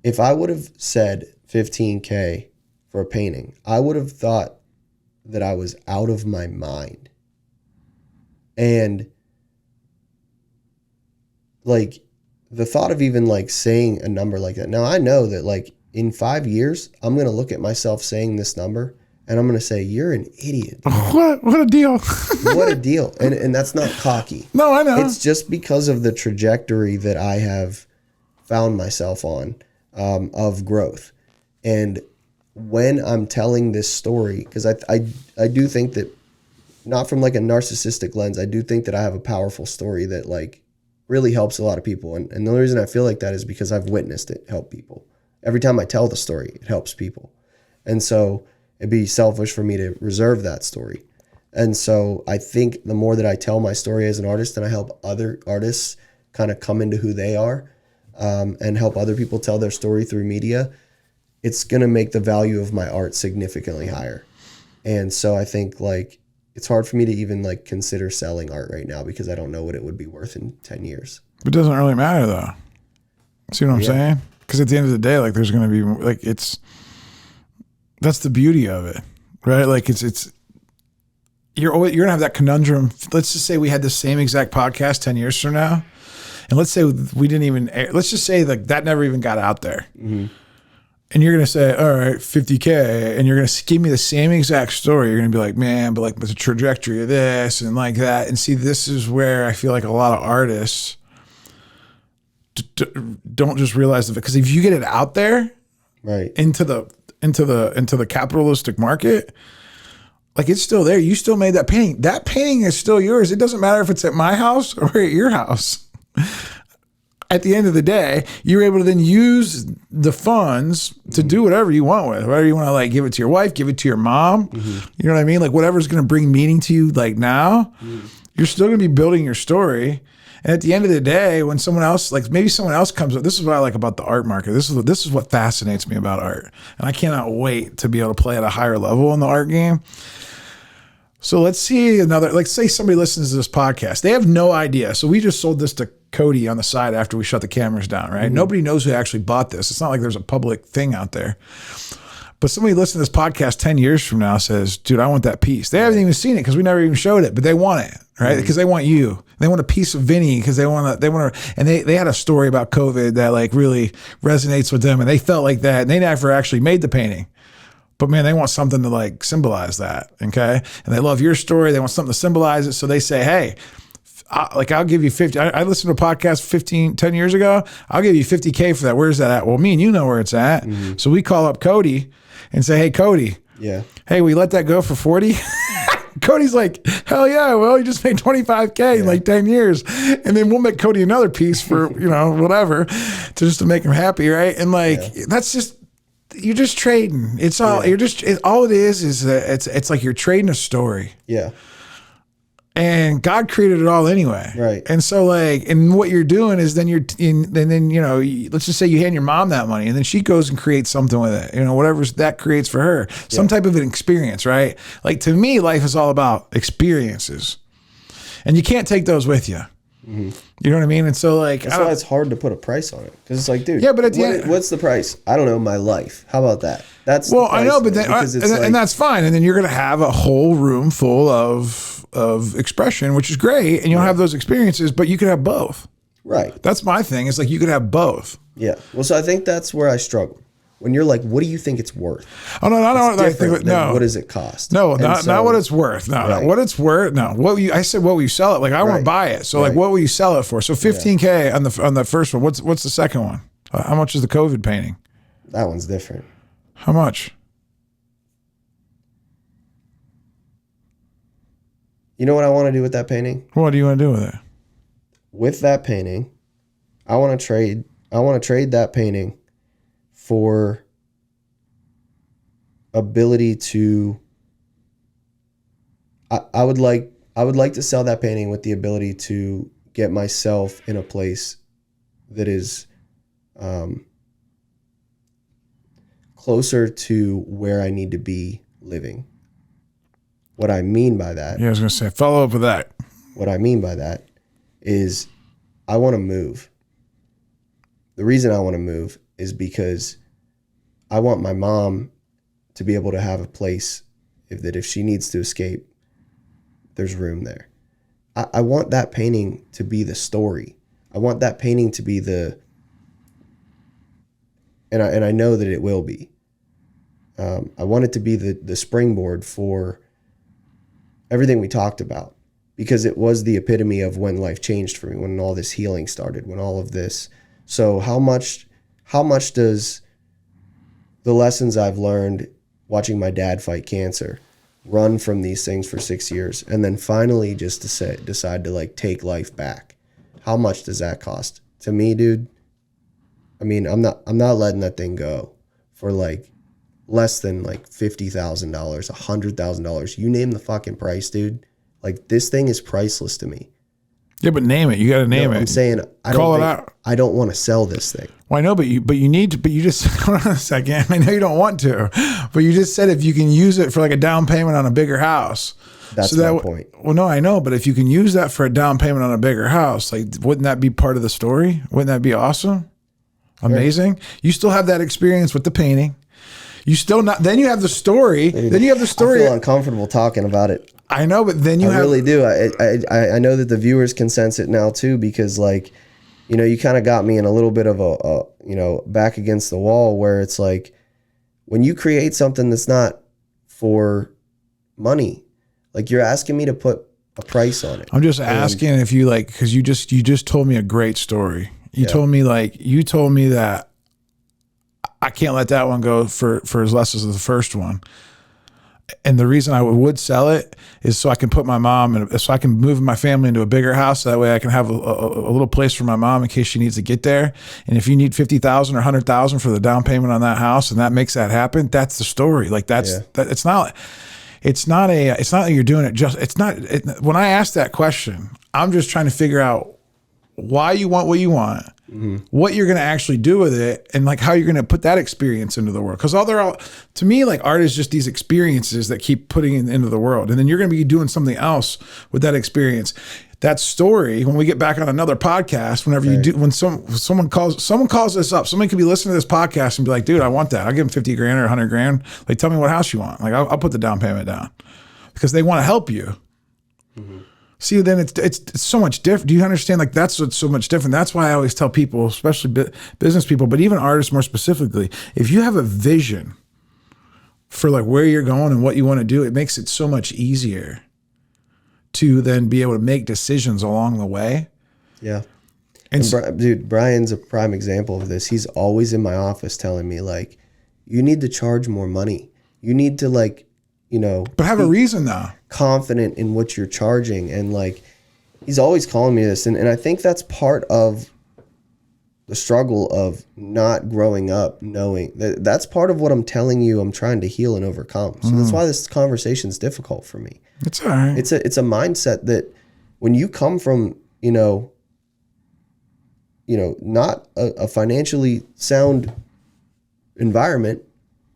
if I would have said 15K for a painting, I would have thought that I was out of my mind. And like, the thought of even like saying a number like that. Now I know that like in 5 years, I'm going to look at myself saying this number and I'm going to say, you're an idiot. What a deal. What a deal. And that's not cocky. No, I know. It's just because of the trajectory that I have found myself on, of growth. And when I'm telling this story, because I do think that, not from like a narcissistic lens, I do think that I have a powerful story that like really helps a lot of people. And the only reason I feel like that is because I've witnessed it help people. Every time I tell the story, it helps people. And so it'd be selfish for me to reserve that story. And so I think the more that I tell my story as an artist and I help other artists kind of come into who they are, and help other people tell their story through media, it's going to make the value of my art significantly higher. And so I think like, it's hard for me to even like consider selling art right now because I don't know what it would be worth in 10 years. It doesn't really matter though. See what I'm saying? Because at the end of the day, like, there's going to be like, that's the beauty of it, right? Like you're gonna have that conundrum. Let's just say we had the same exact podcast 10 years from now, and let's say we didn't even air, let's just say that never even got out there. Mm-hmm. And you're going to say, all right, 50K. And you're going to give me the same exact story. You're going to be like, man, but like the trajectory of this and like that. And see, this is where I feel like a lot of artists don't just realize it. Because if you get it out there, right, into the capitalistic market, like it's still there. You still made that painting. That painting is still yours. It doesn't matter if it's at my house or at your house. At the end of the day, you're able to then use the funds to do whatever you want with it. Whatever you want to like give it to your wife, give it to your mom. Mm-hmm. You know what I mean? Like whatever's going to bring meaning to you like now, you're still going to be building your story. And at the end of the day, when someone else, like maybe someone else comes up, this is what I like about the art market. This is what fascinates me about art. And I cannot wait to be able to play at a higher level in the art game. So let's see let's say somebody listens to this podcast. They have no idea. So we just sold this to Cody on the side after we shut the cameras down, right? Mm-hmm. Nobody knows who actually bought this. It's not like there's a public thing out there. But somebody listening to this podcast 10 years from now says, dude, I want that piece. They haven't even seen it because we never even showed it, but they want it, right? Because they want you. They want a piece of Vinnie because they want to, and they had a story about COVID that like really resonates with them. And they felt like that. And they never actually made the painting. But man, they want something to like symbolize that, okay? And they love your story. They want something to symbolize it. So they say, hey, I'll give you 50. I listened to a podcast 10 years ago. I'll give you 50K for that. Where's that at? Well, me and you know where it's at. Mm-hmm. So we call up Cody and say, hey, Cody. Yeah. Hey, we let that go for 40? Cody's like, hell yeah. Well, you just made 25K in like 10 years. And then we'll make Cody another piece for, whatever, to make him happy, right? And like, that's just, you're just trading. It's all all it is it's like you're trading a story. Yeah. And God created it all anyway. Right. And so like, and what you're doing is then let's just say you hand your mom that money and then she goes and creates something with it, whatever that creates for her, some type of an experience, right? Like to me, life is all about experiences and you can't take those with you. Mm-hmm. You know what I mean? And so like, that's why it's hard to put a price on it. Cause it's like, dude, yeah, but at the end, what's the price? I don't know. My life. How about that? That's well, I know, but then, and that's fine. And then you're going to have a whole room full of expression, which is great. And you'll have those experiences, but you could have both. Right. That's my thing. It's like, you could have both. Yeah. Well, so I think that's where I struggle. When you're like, what do you think it's worth? Oh, no, no. What does it cost? No, not what it's worth. No, right. What it's worth. No, I said, what will you sell it? Like, I want to buy it. So like, what will you sell it for? So 15K on the first one. What's the second one? How much is the COVID painting? That one's different. How much? You know what I want to do with that painting? What do you want to do with it? With that painting, I want to trade that painting for ability to I would like to sell that painting with the ability to get myself in a place that is closer to where I need to be living. What I mean by that, I was going to say, follow up with that. What I mean by that is I want to move. The reason I want to move is because I want my mom to be able to have a place if she needs to escape, there's room there. I want that painting to be the story. I want that painting to be and I know that it will be. I want it to be the springboard for everything we talked about, because it was the epitome of when life changed for me, when all this healing started, when all of this. So how much does the lessons I've learned watching my dad fight cancer, run from these things for 6 years, and then finally just decide to like take life back? How much does that cost? To me, dude, I mean, I'm not letting that thing go for like less than like $50,000, $100,000. You name the fucking price, dude. Like, this thing is priceless to me. Yeah, but name it. You got to name it. I'm saying I don't want to sell this thing. Well, I know, but you need to. But you just hold on a second. I know you don't want to, but you just said if you can use it for like a down payment on a bigger house. That's my point. Well, no, I know, but if you can use that for a down payment on a bigger house, like, wouldn't that be part of the story? Wouldn't that be awesome? Amazing. Sure. You still have that experience with the painting. You still not. Then you have the story. Dude, then you have the story. I feel uncomfortable talking about it. I know, but then you really do. I know that the viewers can sense it now too, because like, you kind of got me in a little bit of a back against the wall, where it's like, when you create something that's not for money, like you're asking me to put a price on it. I'm just asking if you like, because you just told me a great story. You told me that I can't let that one go for as less as the first one. And the reason I would sell it is so I can put my mom and so I can move my family into a bigger house. That way I can have a little place for my mom in case she needs to get there. And if you need $50,000 or $100,000 for the down payment on that house, and that makes that happen, that's the story. Like that. It's not that you're doing it when I ask that question, I'm just trying to figure out why you want what you want, what you're going to actually do with it, and like how you're going to put that experience into the world. Because to me, like art is just these experiences that keep putting it into the world, and then you're going to be doing something else with that experience. That story, when we get back on another podcast, whenever you do, when someone calls us up, somebody could be listening to this podcast and be like, dude, I want that. I'll give them 50 grand or 100 grand. Like, tell me what house you want. Like, I'll put the down payment down, because they want to help you. See, then it's so much different. Do you understand? Like, that's what's so much different. That's why I always tell people, especially business people, but even artists more specifically, if you have a vision for like where you're going and what you want to do, it makes it so much easier to then be able to make decisions along the way. Yeah. And dude, Brian's a prime example of this. He's always in my office telling me like, you need to charge more money. You need to like, but have a reason though. Confident in what you're charging. And like, he's always calling me this. And I think that's part of the struggle of not growing up, knowing that's part of what I'm telling you I'm trying to heal and overcome. So that's why this conversation is difficult for me. It's all right. It's a mindset that when you come from, not a financially sound environment,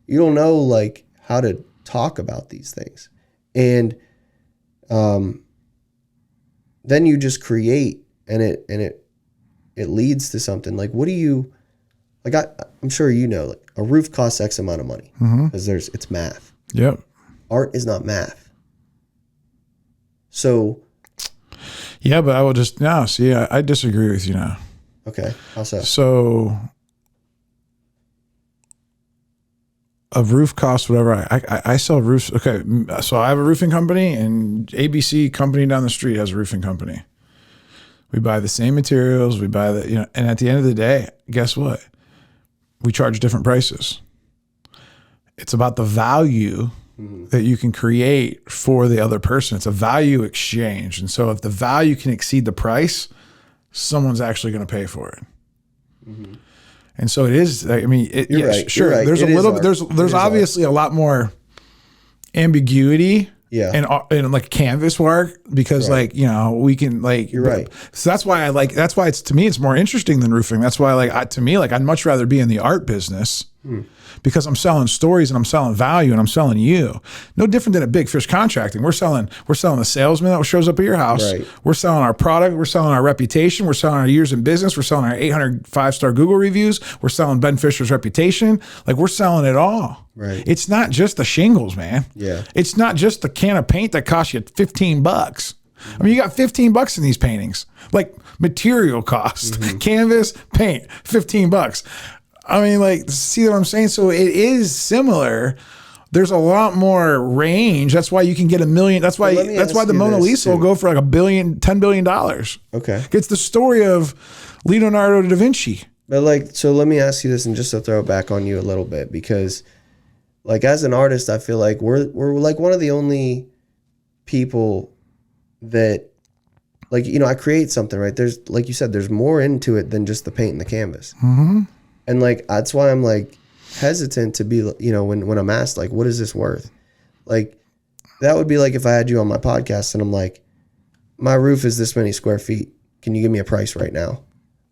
you don't know like how to talk about these things. And then you just create, and it leads to something. Like, what do you, like, I'm sure like a roof costs X amount of money, because it's math. Yep. Art is not math. So. Yeah, but I will just, no, see, I disagree with you now. Okay. How so? So a roof costs whatever. I sell roofs. Okay. So I have a roofing company, and ABC company down the street has a roofing company. We buy the same materials. We buy and at the end of the day, guess what? We charge different prices. It's about the value that you can create for the other person. It's a value exchange. And so if the value can exceed the price, someone's actually going to pay for it. And so it is, I mean, you're right. Sure. You're right. There's a little bit, there's obviously a lot more ambiguity and like canvas work, because like, we can like, you're right. So that's why it's, to me, it's more interesting than roofing. That's why I'd much rather be in the art business, because I'm selling stories and I'm selling value and I'm selling you. No different than a Big Fish Contracting. We're selling the salesman that shows up at your house. Right. We're selling our product. We're selling our reputation. We're selling our years in business. We're selling our 800 5-star Google reviews. We're selling Ben Fisher's reputation. Like, we're selling it all. Right. It's not just the shingles, man. Yeah. It's not just the can of paint that costs you $15. I mean, you got $15 in these paintings, like material cost, canvas, paint, $15. I mean, like, see what I'm saying? So it is similar. There's a lot more range. That's why you can get $1 million. That's why the Mona Lisa will go for like $10 billion. Okay. It's the story of Leonardo da Vinci. But like, so let me ask you this, and just to throw it back on you a little bit, because like, as an artist, I feel like we're like one of the only people that, like, I create something, right? There's, like you said, there's more into it than just the paint and the canvas. And like, that's why I'm like hesitant to be, when I'm asked like, what is this worth? Like, that would be like if I had you on my podcast and I'm like, my roof is this many square feet. Can you give me a price right now?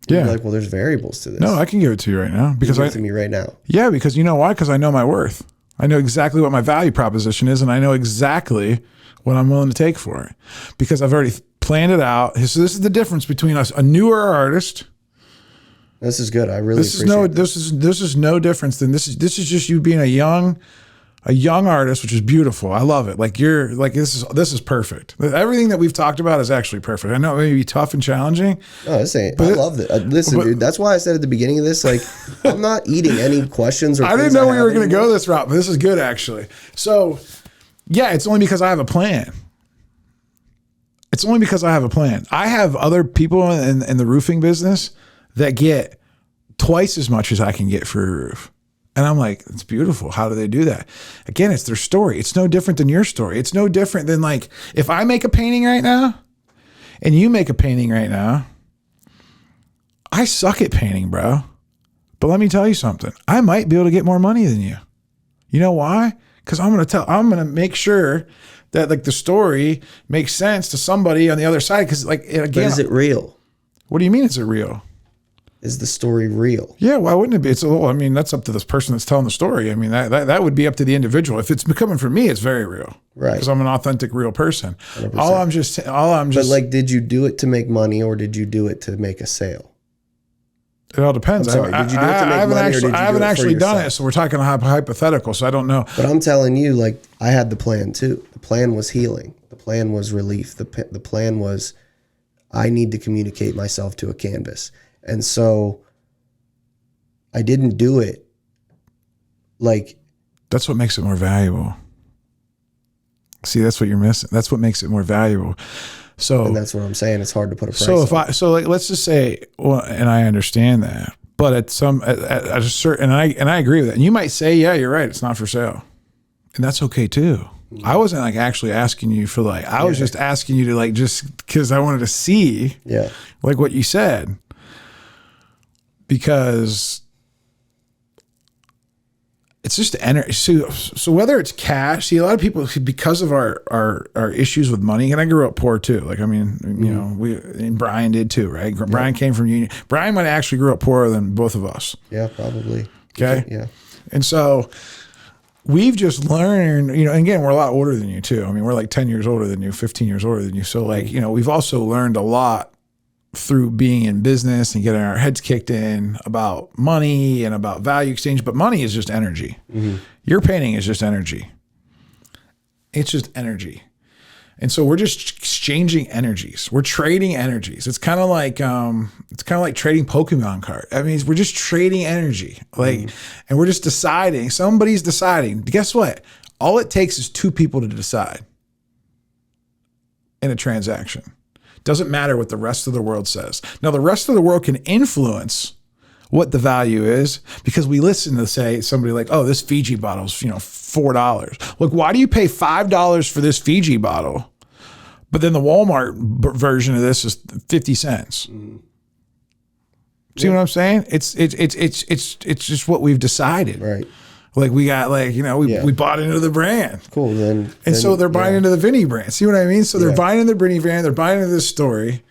Yeah. Like, well, there's variables to this. No, I can give it to you right now, because give it to me right now. Yeah, because you know why? Because I know my worth. I know exactly what my value proposition is, and I know exactly what I'm willing to take for it, because I've already planned it out. So this is the difference between us, a newer artist, This is good. I really This is no difference than this is just you being a young artist, which is beautiful. I love it. Like this is perfect. Everything that we've talked about is actually perfect. I know it may be tough and challenging. No, this ain't. I love it. Listen, dude. That's why I said at the beginning of this, like, I'm not eating any questions or. I didn't know we were going to go this route, but this is good actually. So, yeah, it's only because I have a plan. It's only because I have a plan. I have other people in the roofing business that get twice as much as I can get for a roof. And I'm like, it's beautiful. How do they do that? Again, it's their story. It's no different than your story. It's no different than, like, if I make a painting right now and you make a painting right now, I suck at painting, bro. But let me tell you something. I might be able to get more money than you. You know why? Because I'm going to make sure that, like, the story makes sense to somebody on the other side. Because, like, again, But is it real? What do you mean? Is it real? Is the story real? Yeah, why wouldn't it be? I mean, that's up to this person that's telling the story. I mean, that would be up to the individual. If it's coming from me, it's very real. Right. Because I'm an authentic, real person. 100%. All I'm just. But, like, did you do it to make money or did you do it to make a sale? It all depends. I'm sorry, did you do it to make money or did you do it for I haven't actually done yourself? it, so we're talking hypothetical, so I don't know. But I'm telling you, like, I had the plan too. The plan was healing. The plan was relief. The plan was I need to communicate myself to a canvas. And so I didn't do it like. That's what makes it more valuable. See, that's what you're missing. That's what makes it more valuable. So, and that's what I'm saying. It's hard to put a price on. Like, let's just say, well, and I understand that, but at a certain, and I agree with that. And you might say, yeah, you're right. It's not for sale. And that's okay too. I wasn't, like, actually asking you for, like, I was just asking you to, like, just because I wanted to see, like, what you said. Because it's just energy. So whether it's cash, see, a lot of people, because of our issues with money, and I grew up poor too. Like, I mean, you know, and Brian did too, right? Brian came from Union. Brian might actually grew up poorer than both of us. Yeah, probably. Okay. Yeah. And so we've just learned, you know, and again, we're a lot older than you too. I mean, we're like 10 years older than you, 15 years older than you. So, like, you know, we've also learned a lot through being in business and getting our heads kicked in about money and about value exchange. But money is just energy. Mm-hmm. Your painting is just energy. It's just energy. And so we're just exchanging energies. We're trading energies. It's kind of like trading Pokemon cards. I mean, we're just trading energy. Like, and we're just deciding. Somebody's deciding. Guess what? All it takes is two people to decide in a transaction. Doesn't matter what the rest of the world says. Now, the rest of the world can influence what the value is because we listen to, say, somebody like, oh, this Fiji bottle's, you know, $4. Look, why do you pay $5 for this Fiji bottle, but then the Walmart version of this is 50 cents? See what I'm saying? It's just what we've decided. Right. Like, we got, like, you know, we bought into the brand. Cool. Then so they're buying into the Vinnie brand. See what I mean? So they're buying into the Vinnie brand. They're buying into this story.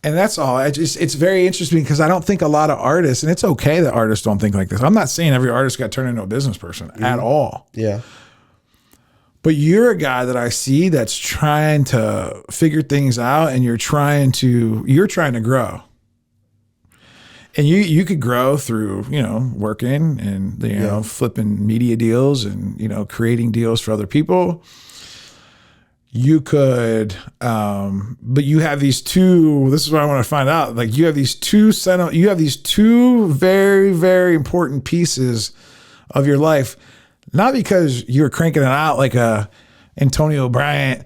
And that's all. It's very interesting because I don't think a lot of artists, and it's okay that artists don't think like this. I'm not saying every artist got turned into a business person at all. Yeah. But you're a guy that I see that's trying to figure things out, and you're trying to grow. And you could grow through, you know, working and, you know, flipping media deals and, you know, creating deals for other people. You could, but you have these two, this is what I want to find out. Like, you have these two very, very important pieces of your life, not because you're cranking it out like a Antonio Bryant,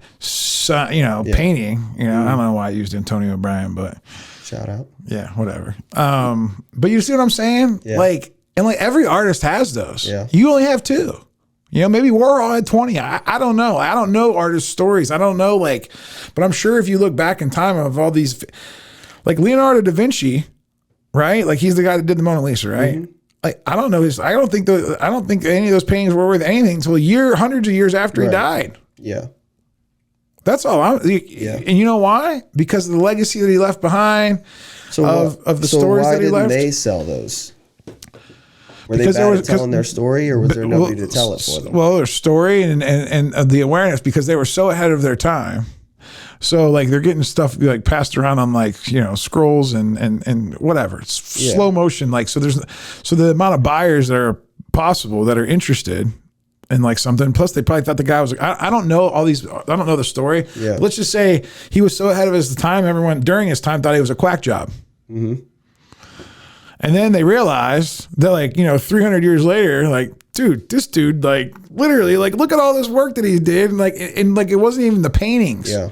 you know, painting, you know, I don't know why I used Antonio Bryant, but shout out. Yeah, whatever. But you see what I'm saying? Yeah. Like, and like every artist has those. Yeah. You only have two. You know, maybe Warhol had 20. I don't know. I don't know artist stories. I don't know, like, but I'm sure if you look back in time of all these, like Leonardo da Vinci, right? Like, he's the guy that did the Mona Lisa, right? Mm-hmm. Like, I don't know I don't think any of those paintings were worth anything until hundreds of years after he died. Yeah. That's all. And you know why? Because of the legacy that he left behind, of the stories that he left. Why didn't they sell those? Were they bad at telling their story, or was there nobody to tell it for them? Well, their story and the awareness, because they were so ahead of their time So like they're getting stuff like passed around on like, you know, scrolls and whatever. It's slow motion. Like, so the amount of buyers that are possible that are interested in like something. Plus they probably thought the guy was like, I don't know all these, I don't know the story. Yeah. Let's just say he was so ahead of his time. Everyone during his time thought he was a quack job. Mm-hmm. And then they realized that like, you know, 300 years later, like, dude, this dude, like literally like, look at all this work that he did. And like it wasn't even the paintings. Yeah.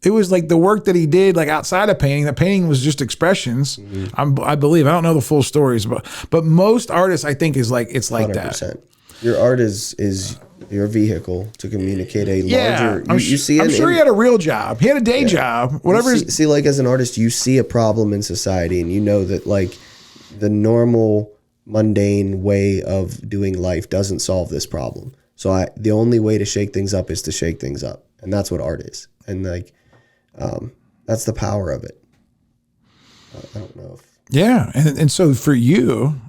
It was like the work that he did, like outside of painting. The painting was just expressions. Mm-hmm. I believe. I don't know the full stories, but most artists, I think, is like it's like 100%. That. Your art is your vehicle to communicate a larger. You see, I'm sure he had a real job. He had a day job. Whatever. See, like as an artist, you see a problem in society, and you know that like the normal, mundane way of doing life doesn't solve this problem. So the only way to shake things up is to shake things up, and that's what art is. And like. That's the power of it. I don't know if. Yeah. And so for you,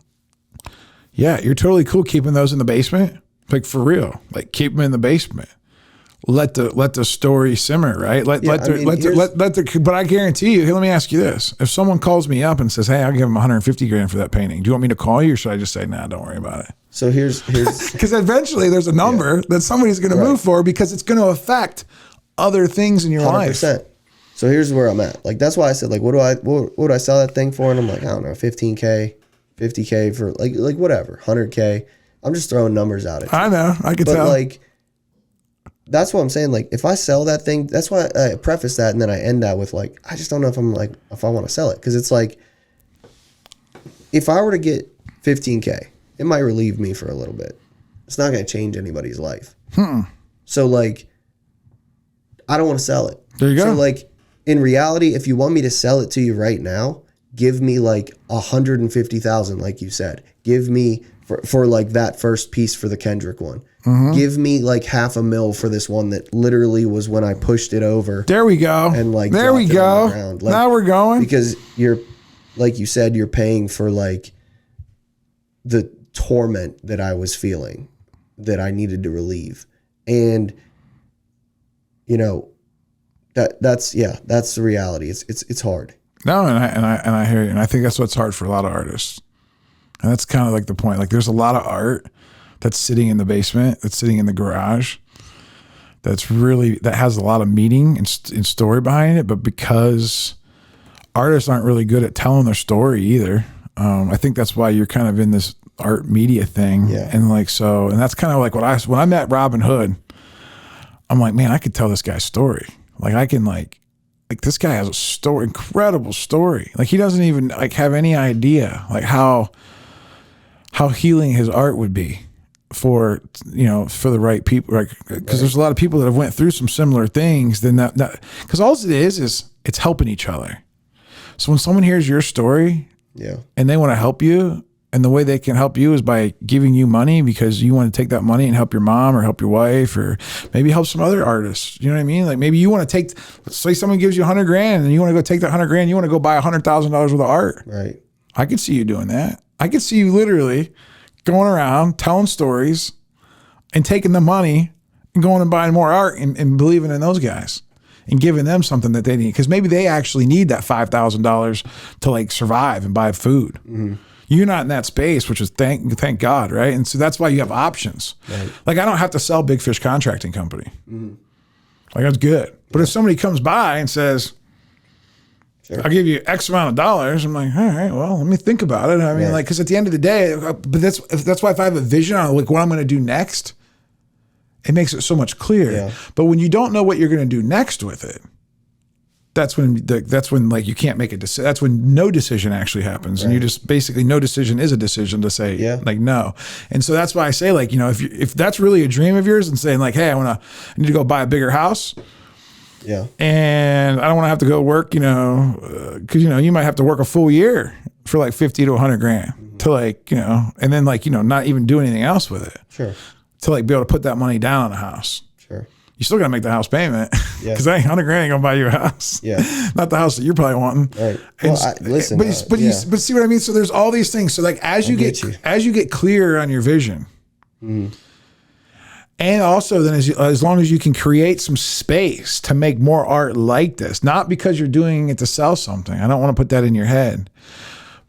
yeah, you're totally cool keeping those in the basement. Like for real, like keep them in the basement. Let the story simmer, right? But I guarantee you, hey, let me ask you this. If someone calls me up and says, hey, I'll give them 150 grand for that painting. Do you want me to call you or should I just say, nah, don't worry about it? So here's because eventually there's a number that somebody's going to move for because it's going to affect other things in your 100%. Life. So here's where I'm at. Like, that's why I said, like, what do I sell that thing for? And I'm like, I don't know, 15K, 50K for like whatever, 100K. I'm just throwing numbers out at you. I know. I can tell. But like, that's what I'm saying. Like, if I sell that thing, that's why I preface that and then I end that with like, I just don't know if I want to sell it. Cause it's like, if I were to get 15K, it might relieve me for a little bit. It's not going to change anybody's life. So like, I don't want to sell it. There you go. So like, in reality, if you want me to sell it to you right now, give me like 150,000, like you said. Give me for like that first piece for the Kendrick one. Mm-hmm. Give me like $500,000 for this one that literally was when I pushed it over. There we go. And like there we go. Like, now we're going because you're like you said, you're paying for like the torment that I was feeling that I needed to relieve, and you know. That's the reality. It's hard. No, and I hear you, and I think that's what's hard for a lot of artists, and that's kind of like the point. Like, there's a lot of art that's sitting in the basement, that's sitting in the garage, that has a lot of meaning and story behind it, but because artists aren't really good at telling their story either, I think that's why you're kind of in this art media thing, and like so, and that's kind of like when I met Robin Hood, I'm like, man, I could tell this guy's story. Like I can like this guy has a story, incredible story. Like he doesn't even like have any idea like how healing his art would be for the right people. Right? Because there's a lot of people that have went through some similar things. Then that because all it is it's helping each other. So when someone hears your story, and they want to help you. And the way they can help you is by giving you money because you want to take that money and help your mom or help your wife or maybe help some other artists. You know what I mean? Like maybe you want to say someone gives you 100 grand and you want to go take that 100 grand. You want to go buy $100,000 worth of art. Right. I could see you doing that. I could see you literally going around telling stories and taking the money and going and buying more art and believing in those guys and giving them something that they need. Because maybe they actually need that $5,000 to like survive and buy food. Mm-hmm. You're not in that space, which is thank God, right? And so that's why you have options. Right. Like I don't have to sell Big Fish Contracting Company. Mm-hmm. Like that's good. But if somebody comes by and says, I'll give you X amount of dollars, I'm like, all right, well, let me think about it. I mean, like, because at the end of the day, but that's why if I have a vision on like what I'm going to do next, it makes it so much clearer. Yeah. But when you don't know what you're going to do next with it, that's when like you can't make a decision. That's when no decision actually happens, and you just basically no decision is a decision to say like no. And so that's why I say like if that's really a dream of yours and saying like hey I need to go buy a bigger house, and I don't want to have to go work because you might have to work a full year for like 50 to 100 grand to like and then like not even do anything else with it to like be able to put that money down on a house. You still got to make the house payment because 100 grand ain't gonna buy you a house. Not the house that you're probably wanting. Right. Well, listen, but see what I mean. So there's all these things. So like as you get clear on your vision, And also then as long as you can create some space to make more art like this, not because you're doing it to sell something. I don't want to put that in your head,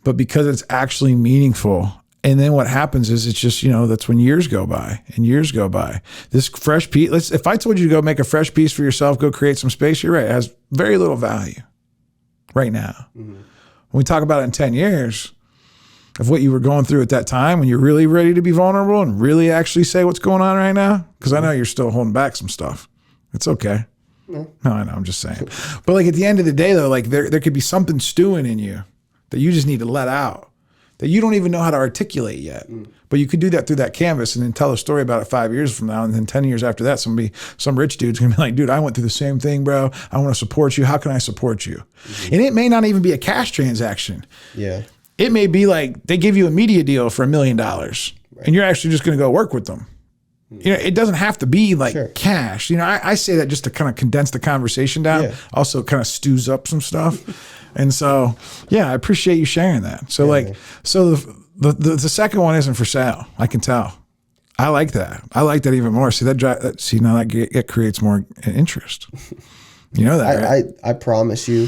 but because it's actually meaningful. And then what happens is it's just, that's when years go by and years go by. This fresh piece, if I told you to go make a fresh piece for yourself, go create some space, you're right. It has very little value right now. Mm-hmm. When we talk about it in 10 years of what you were going through at that time, when you're really ready to be vulnerable and really actually say what's going on right now, because I know you're still holding back some stuff. It's okay. No, I know, I'm just saying. But like at the end of the day though, like there could be something stewing in you that you just need to let out, that you don't even know how to articulate yet. But you could do that through that canvas and then tell a story about it 5 years from now. And then 10 years after that, some rich dude's gonna be like, dude, I went through the same thing, bro. I want to support you. How can I support you? Mm-hmm. And it may not even be a cash transaction. Yeah. It may be like they give you a media deal for $1 million and you're actually just going to go work with them. It doesn't have to be like cash. I say that just to kind of condense the conversation down. Yeah. Also kind of stews up some stuff. And so, yeah, I appreciate you sharing that. So so the second one isn't for sale. I can tell. I like that. I like that even more. See now that creates more interest. You know that, right? I promise you,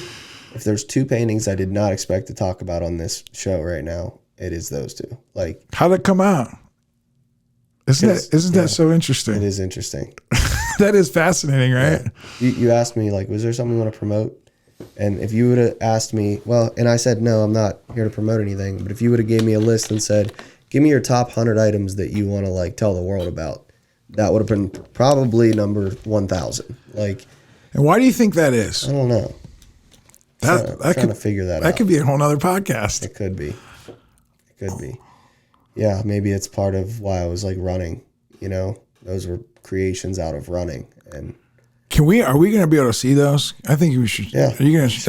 if there's two paintings I did not expect to talk about on this show right now, it is those two. Like, how'd it come out? Isn't that so interesting? It is interesting. That is fascinating, right? Yeah. You asked me, like, was there something you want to promote? And if you would have asked me, and I said, no, I'm not here to promote anything. But if you would have gave me a list and said, give me your top 100 items that you want to like tell the world about, that would have been probably number 1,000. Like, and why do you think that is? I don't know. I'm trying to figure that out. That could be a whole nother podcast. It could be. Yeah, maybe it's part of why I was like running. Those were creations out of running. And are we going to be able to see those? I think we should. Yeah. Are you going to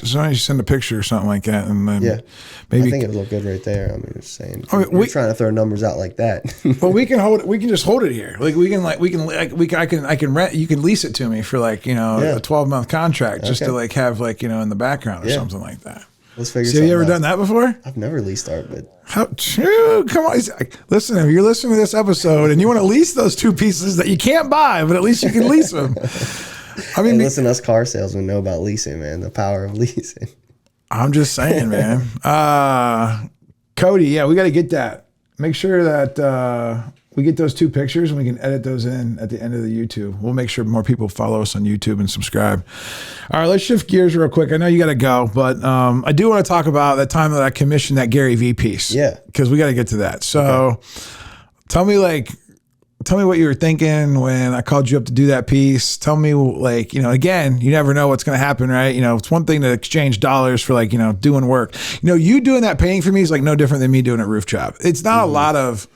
somebody send a picture or something like that, and then maybe I think it'll look good right there. I mean, just saying. We're trying to throw numbers out like that. Well, we can just hold it here. Like I can rent. You can lease it to me for like a 12-month contract just to like have like in the background or something like that. Let's figure. So have you ever done that before? I've never leased art, but come on, listen. If you're listening to this episode and you want to lease those two pieces that you can't buy, but at least you can lease them. I mean, listen, us car salesmen know about leasing, man. The power of leasing. I'm just saying, man. Cody, we got to get that. Make sure that we get those two pictures and we can edit those in at the end of the YouTube. We'll make sure more people follow us on YouTube and subscribe. All right, let's shift gears real quick. I know you got to go, but I do want to talk about that time that I commissioned that Gary Vee piece. Yeah. Because we got to get to that. So tell me what you were thinking when I called you up to do that piece. Tell me again, you never know what's going to happen, right? It's one thing to exchange dollars for doing work. You doing that painting for me is like no different than me doing a roof job. It's not a lot of,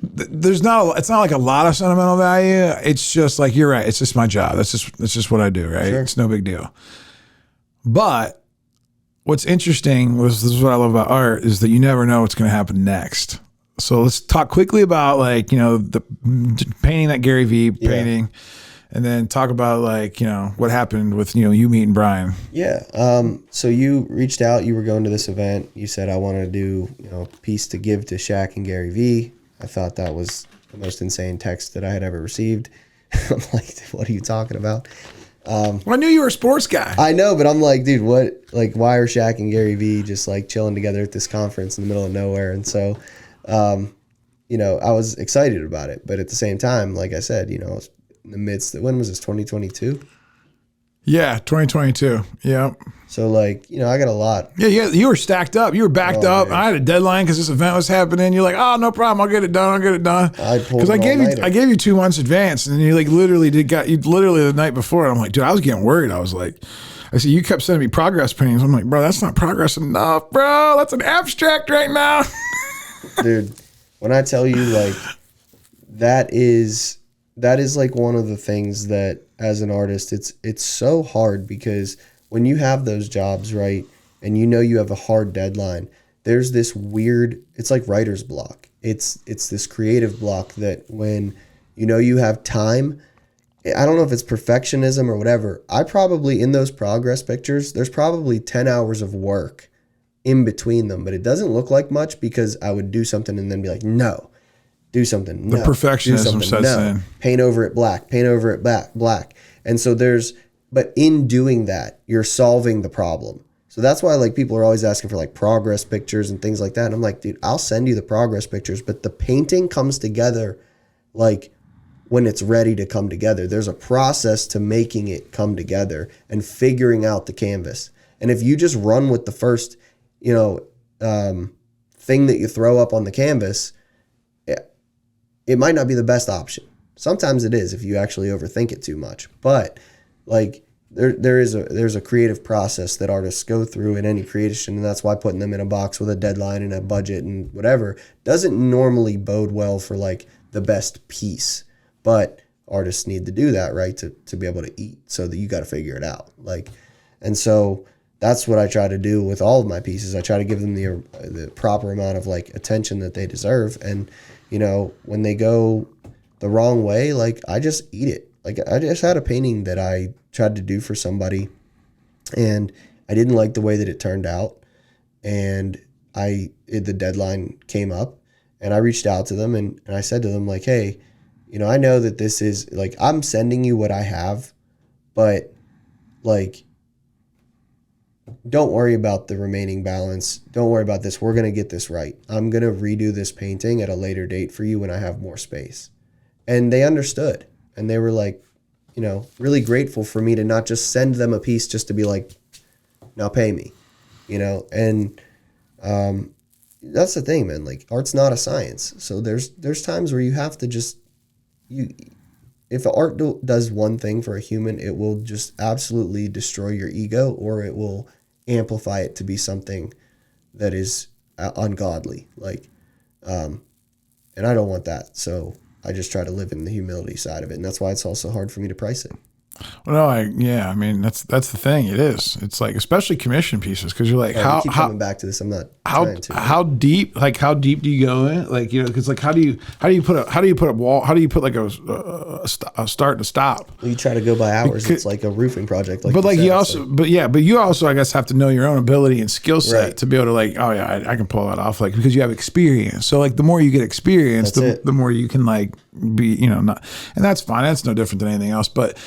it's not like a lot of sentimental value. It's just like, you're right. It's just my job. That's just what I do. Right. Sure. It's no big deal. But what's interesting this is what I love about art is that you never know what's going to happen next. So let's talk quickly about the painting that Gary Vee painting, and then talk about what happened with you meeting Brian. Yeah. So you reached out. You were going to this event. You said I want to do a piece to give to Shaq and Gary Vee. I thought that was the most insane text that I had ever received. I'm like, what are you talking about? Well, I knew you were a sports guy. I know, but I'm like, dude, what? Like, why are Shaq and Gary Vee just like chilling together at this conference in the middle of nowhere? And so, I was excited about it, but at the same time, like I said, in the midst of, when was this, 2022? Yeah, 2022. Yeah. So I got a lot. Yeah, you were stacked up. You were backed up. Man. I had a deadline because this event was happening. You're like, oh, no problem. I'll get it done. Because I gave you 2 months advance, and you literally the night before. And I'm like, dude, I was getting worried. I said, you kept sending me progress paintings. I'm like, bro, that's not progress enough, bro. That's an abstract right now. Dude, when I tell you that is like one of the things that as an artist, it's so hard because when you have those jobs, right, and you have a hard deadline, there's this weird, it's like writer's block. It's this creative block that when you have time, I don't know if it's perfectionism or whatever. I probably, in those progress pictures, there's probably 10 hours of work in between them, but it doesn't look like much because I would do something and then be like, no. do something. The No. perfectionism sets in. Paint over it black. Paint over it black. And so but in doing that, you're solving the problem. So that's why like people are always asking for like progress pictures and things like that. And I'm like, dude, I'll send you the progress pictures, but the painting comes together like when it's ready to come together. There's a process to making it come together and figuring out the canvas. And if you just run with the first, thing that you throw up on the canvas, it might not be the best option. Sometimes it is if you actually overthink it too much. But like there's a creative process that artists go through in any creation, and that's why putting them in a box with a deadline and a budget and whatever doesn't normally bode well for like the best piece. But artists need to do that, right, to be able to eat. So that you got to figure it out. And so that's what I try to do with all of my pieces. I try to give them the proper amount of like attention that they deserve. And when they go the wrong way, like I just eat it. Like I just had a painting that I tried to do for somebody, and I didn't like the way that it turned out. And the deadline came up, and I reached out to them and I said to them like, hey, I know that this is like, I'm sending you what I have, but like, don't worry about the remaining balance. Don't worry about this. We're going to get this right. I'm going to redo this painting at a later date for you when I have more space. And they understood. And they were like, really grateful for me to not just send them a piece just to be like, now pay me, and that's the thing, man. Like art's not a science. So there's times where you have to just, if art does one thing for a human, it will just absolutely destroy your ego, or it will amplify it to be something that is ungodly. And I don't want that. So I just try to live in the humility side of it. And that's why it's also hard for me to price it. Well, I mean, that's the thing. It is. It's like, especially commission pieces, because you're like, I keep coming back to this. I'm not trying to. How deep do you go in? Like, because like, how do you put a wall? How do you put like a start and a stop? You try to go by hours. It's like a roofing project. But you also, I guess, have to know your own ability and skill set to be able to like, oh yeah, I can pull that off. Like, because you have experience. So like, the more you get experience, the more you can like be, not, and that's fine. That's no different than anything else. But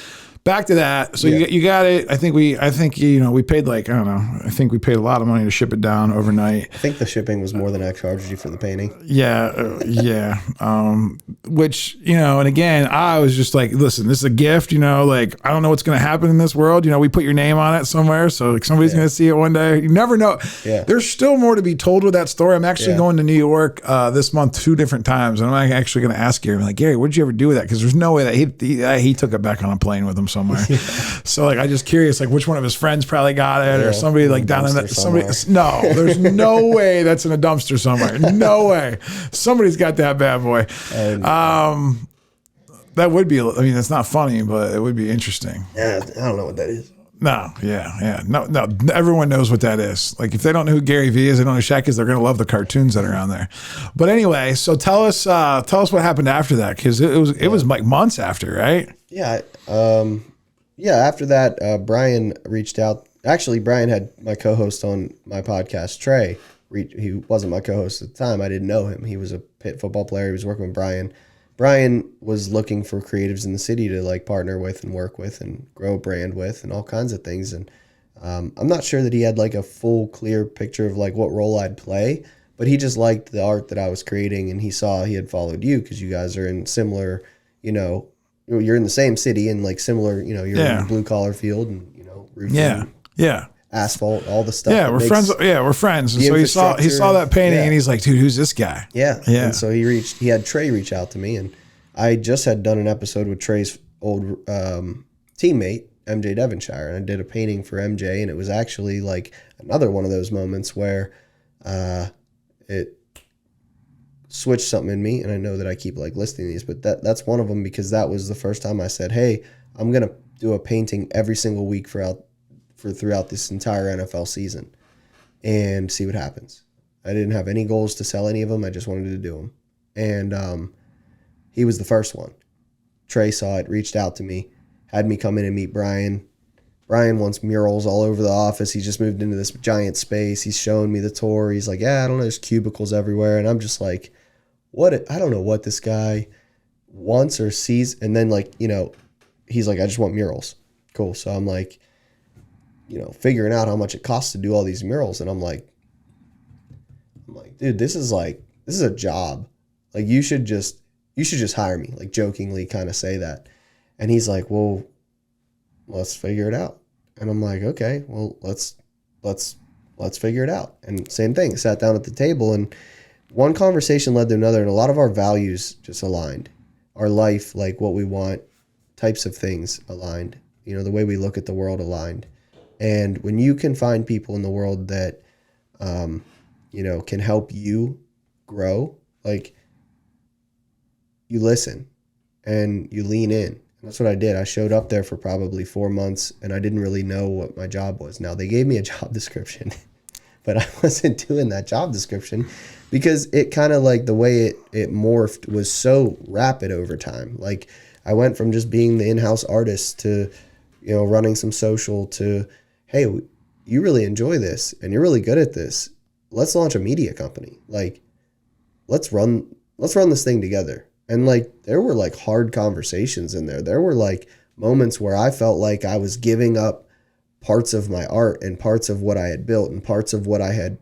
back to that. So you got it. I think we paid like, I don't know. I think we paid a lot of money to ship it down overnight. I think the shipping was more than I charged you for the painting. Yeah. Which, and again, I was just like, listen, this is a gift, like, I don't know what's going to happen in this world. We put your name on it somewhere. So like somebody's going to see it one day. You never know. Yeah. There's still more to be told with that story. I'm actually going to New York this month 2 different times. And I'm actually going to ask Gary, I'm like, Gary, what did you ever do with that? Because there's no way that he took it back on a plane with him somewhere. So like, I just curious, like which one of his friends probably got it, or somebody like down in that somebody. No, there's no way that's in a dumpster somewhere. No way. Somebody's got that bad boy. That would be, I mean, it's not funny, but it would be interesting. Yeah, I don't know what that is. No, yeah. No, everyone knows what that is. Like, if they don't know who Gary Vee is, they don't know who Shaq is, they're going to love the cartoons that are on there. But anyway, so tell us what happened after that, because it was like months after, right? Yeah. After that, Brian reached out. Actually, Brian had my co-host on my podcast, Trey. He wasn't my co-host at the time. I didn't know him. He was a Pitt football player. He was working with Brian. Brian was looking for creatives in the city to like partner with and work with and grow a brand with and all kinds of things. And I'm not sure that he had like a full clear picture of like what role I'd play, but he just liked the art that I was creating, and he saw he had followed you because you guys are in similar, you're in the same city and like similar, you're in the blue collar field and roofing, asphalt, all the stuff. Yeah, we're friends. Yeah, we're friends. And so he saw that painting and he's like, dude, who's this guy? Yeah. And so he had Trey reach out to me, and I just had done an episode with Trey's old teammate, MJ Devonshire, and I did a painting for MJ, and it was actually like another one of those moments where it switched something in me. And I know that I keep like listing these, but that's one of them, because that was the first time I said, hey, I'm going to do a painting every single week throughout this entire NFL season and see what happens. I didn't have any goals to sell any of them. I just wanted to do them. And he was the first one. Trey saw it, reached out to me, had me come in and meet Brian. Brian wants murals all over the office. He just moved into this giant space. He's showing me the tour. He's like, yeah, I don't know, there's cubicles everywhere. And I'm just like, I don't know what this guy wants or sees. And then like, he's like, I just want murals. Cool. So I'm like, figuring out how much it costs to do all these murals. And I'm like, dude, this is a job. Like you should just hire me, like jokingly kind of say that. And he's like, well, let's figure it out. And I'm like, okay, well, let's figure it out. And same thing, sat down at the table, and one conversation led to another, and a lot of our values just aligned. Our life, like what we want, types of things aligned. The way we look at the world aligned. And when you can find people in the world that, can help you grow, like you listen and you lean in. And that's what I did. I showed up there for probably 4 months, and I didn't really know what my job was. Now they gave me a job description, but I wasn't doing that job description because it kind of like the way it morphed was so rapid over time. Like I went from just being the in-house artist to, running some social to, hey, you really enjoy this and you're really good at this. Let's launch a media company. Like, let's run this thing together. And like, there were like hard conversations in there. There were like moments where I felt like I was giving up parts of my art and parts of what I had built and parts of what I had,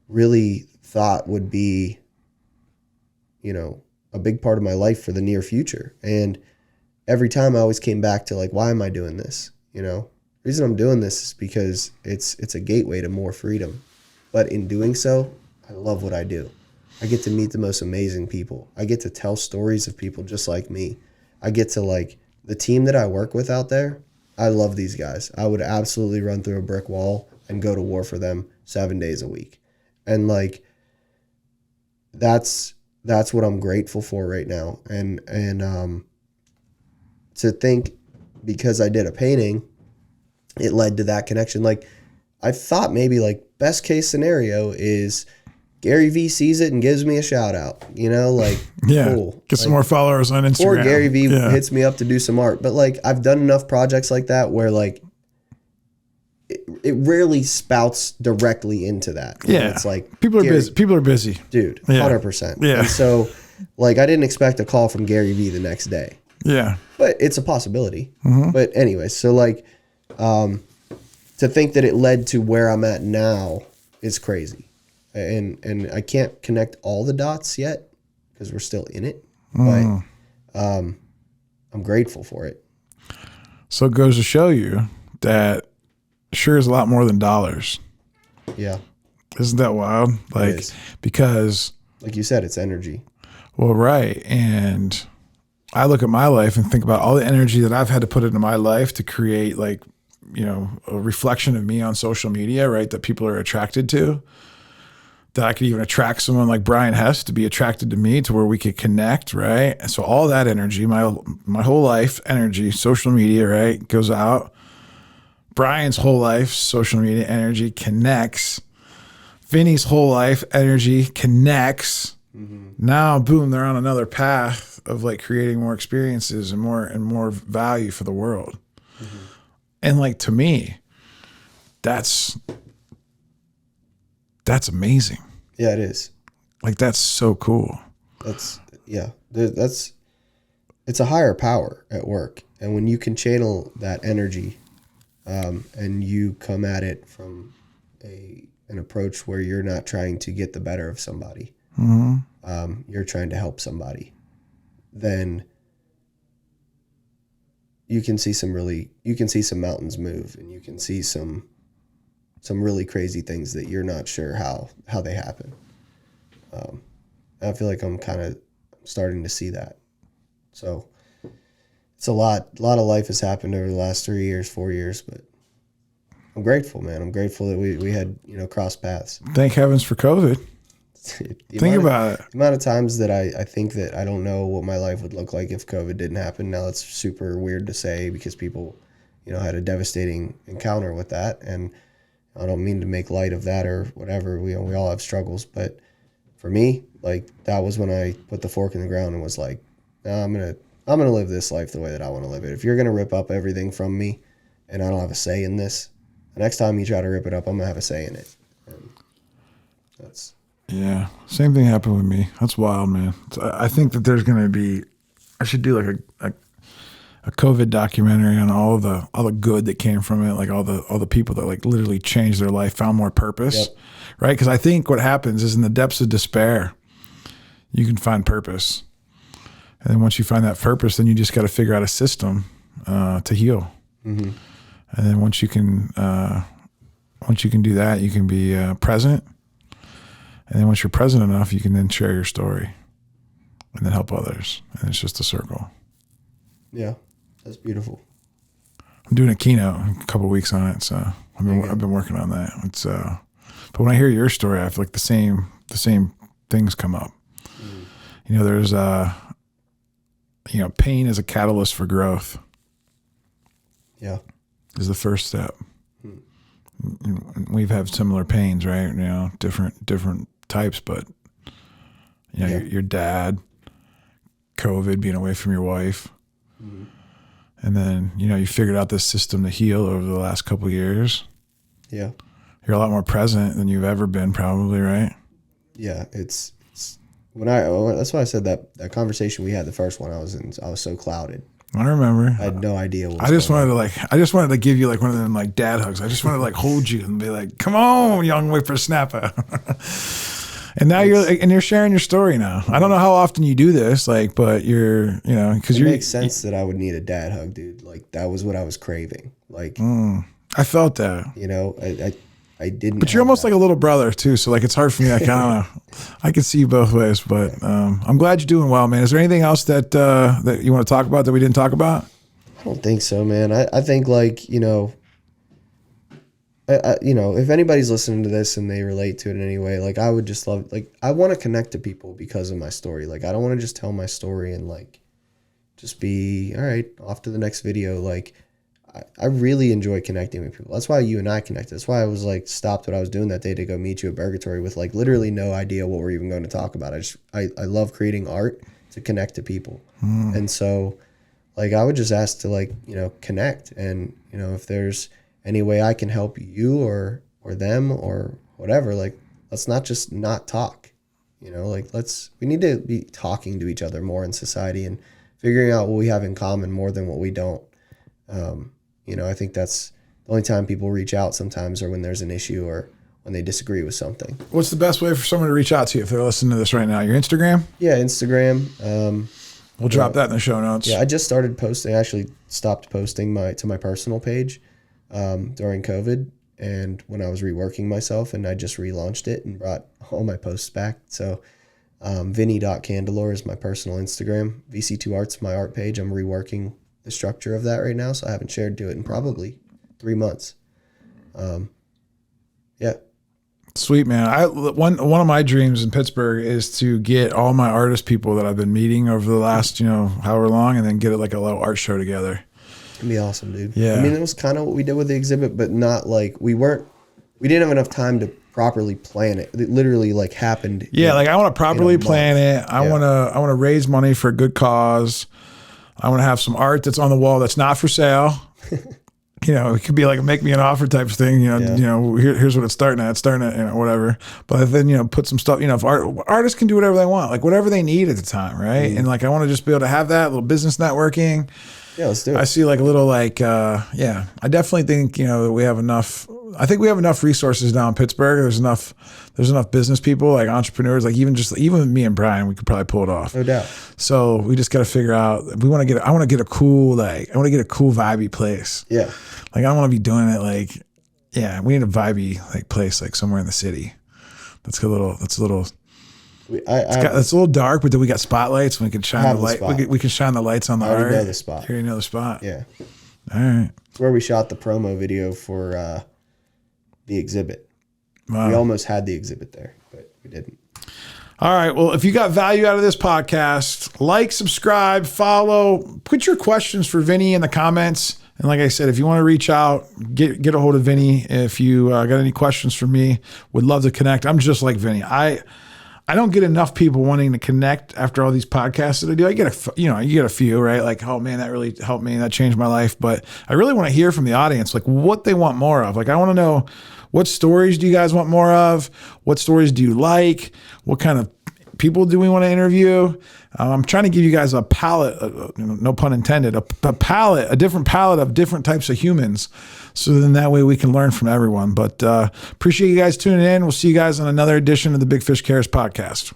really thought would be, a big part of my life for the near future. And every time I always came back to like, why am I doing this? The reason I'm doing this is because it's a gateway to more freedom. But in doing so, I love what I do. I get to meet the most amazing people. I get to tell stories of people just like me. I get to like the team that I work with out there. I love these guys. I would absolutely run through a brick wall and go to war for them 7 days a week. And like, that's what I'm grateful for right now. And to think because I did a painting, it led to that connection. Like I thought maybe like best case scenario is Gary V sees it and gives me a shout out, like, yeah, cool. Get some more followers on Instagram. Or Gary V hits me up to do some art. But like, I've done enough projects like that where like, it rarely spouts directly into that. Yeah. It's like people are busy. Dude, Yeah. 100%. Yeah. And so like, I didn't expect a call from Gary V the next day. Yeah. But it's a possibility. Mm-hmm. But anyway, so like, to think that it led to where I'm at now is crazy. And I can't connect all the dots yet because we're still in it. But I'm grateful for it. So it goes to show you that sure is a lot more than dollars. Yeah. Isn't that wild? Like, because like you said, it's energy. Well, right. And I look at my life and think about all the energy that I've had to put into my life to create like, a reflection of me on social media, right? That people are attracted to, that I could even attract someone like Brian Hess to be attracted to me to where we could connect. Right. And so all that energy, my whole life energy, social media, right, goes out. Brian's whole life, social media energy connects. Vinny's whole life energy connects. Mm-hmm. Now, boom, they're on another path of like creating more experiences and more value for the world. Mm-hmm. And like, to me, that's amazing. Yeah, it is. Like, that's so cool. It's a higher power at work. And when you can channel that energy, and you come at it from an approach where you're not trying to get the better of somebody, you're trying to help somebody, then you can see some mountains move, and you can see some really crazy things that you're not sure how they happen. I feel like I'm kind of starting to see that. So it's a lot of life has happened over the last 3 years, 4 years, but I'm grateful, man. I'm grateful that we had, crossed paths. Thank heavens for COVID. Think about it. The amount of times that I think that I don't know what my life would look like if COVID didn't happen. Now that's super weird to say because people, had a devastating encounter with that. And I don't mean to make light of that or whatever. We all have struggles. But for me, like, that was when I put the fork in the ground and was like, I'm going to live this life the way that I want to live it. If you're going to rip up everything from me and I don't have a say in this, the next time you try to rip it up, I'm going to have a say in it. And Yeah. Same thing happened with me. That's wild, man. So I think that there's going to be, I should do like a COVID documentary on all the good that came from it. Like all the people that like literally changed their life, found more purpose. Yep. Right. Cause I think what happens is in the depths of despair, you can find purpose. And then once you find that purpose, then you just got to figure out a system to heal. Mm-hmm. And then once you can do that, you can be present. And then once you're present enough, you can then share your story and then help others. And it's just a circle. Yeah, that's beautiful. I'm doing a keynote in a couple of weeks on it, so I've been working on that. It's but when I hear your story, I feel like the same things come up. Mm. You know, there's pain is a catalyst for growth. Yeah, is the first step. We've had similar pains, right? You know, different types, but you know, your dad, COVID, being away from your wife, and then you figured out this system to heal over the last couple of years. Yeah, you're a lot more present than you've ever been, probably, right? Yeah, it's that's why I said that conversation we had, the first one, I was so clouded. I remember. I had no idea what was going on. I just wanted to give you like one of them like dad hugs. I just wanted to like hold you and be like, "Come on, young whippersnapper." And now you're sharing your story now. I don't know how often you do this, like, but because it makes sense that I would need a dad hug, dude. Like that was what I was craving. Like, I felt that. I didn't. But you're almost like a little brother too, so like it's hard for me. I kind of I can see you both ways, but I'm glad you're doing well, man. Is there anything else that you want to talk about that we didn't talk about? I don't think so, man. I think like if anybody's listening to this and they relate to it in any way, like I would just love, like I want to connect to people because of my story. Like I don't want to just tell my story and like just be all right, off to the next video. Like I really enjoy connecting with people. That's why you and I connected. That's why I was like stopped what I was doing that day to go meet you at Burgatory with like literally no idea what we're even going to talk about. I love creating art to connect to people. And so like I would just ask to like, connect, and if there's any way I can help you or them or whatever, like let's not just not talk. Like we need to be talking to each other more in society and figuring out what we have in common more than what we don't. I think that's the only time people reach out sometimes, or when there's an issue or when they disagree with something. What's the best way for someone to reach out to you if they're listening to this right now? Your Instagram? Yeah, Instagram. We'll drop that in the show notes. Yeah, I just started posting. I actually stopped posting to my personal page during COVID, and when I was reworking myself, and I just relaunched it and brought all my posts back. So Vinnie.Candelore is my personal Instagram. VC2 Art's my art page. I'm reworking the structure of that right now, so I haven't shared to it in probably 3 months. Yeah. Sweet, man. One of my dreams in Pittsburgh is to get all my artist people that I've been meeting over the last, however long, and then get like a little art show together. It'd be awesome, dude. Yeah. I mean, it was kind of what we did with the exhibit, but not like we didn't have enough time to properly plan it. It literally like happened. Yeah. Like I want to properly plan it. I want to raise money for a good cause. I want to have some art that's on the wall that's not for sale. It could be like a make me an offer type of thing. Here's what it's starting at. It's starting at, whatever. But then, put some stuff, if artists can do whatever they want, like whatever they need at the time. Right. Mm-hmm. And like, I want to just be able to have that little business networking. Yeah, let's do it. I see like a little like, I definitely think, that we have enough. I think we have enough resources down in Pittsburgh. There's enough business people, like entrepreneurs, like even me and Brian, we could probably pull it off. No doubt. So we just got to figure out, I want to get a cool vibey place. Yeah. Like I don't want to be doing it like, we need a vibey like place, like somewhere in the city. It's a little, it's a little dark, but then we got spotlights and we can shine the light. We can shine the lights on the art. I already know the spot. You already know the spot. Yeah. All right. It's where we shot the promo video for the exhibit. Wow. We almost had the exhibit there, but we didn't. All right. Well, if you got value out of this podcast, like, subscribe, follow, put your questions for Vinnie in the comments. And like I said, if you want to reach out, get a hold of Vinnie. If you got any questions for me, would love to connect. I'm just like Vinnie. I don't get enough people wanting to connect after all these podcasts that I do. I get you get a few, right? Like, oh man, that really helped me. That changed my life. But I really want to hear from the audience, like what they want more of. Like, I want to know, what stories do you guys want more of? What stories do you like? What kind of people do we want to interview? I'm trying to give you guys a palette, no pun intended, a different palette of different types of humans. So then that way we can learn from everyone. But appreciate you guys tuning in. We'll see you guys on another edition of the Big Fish Cares podcast.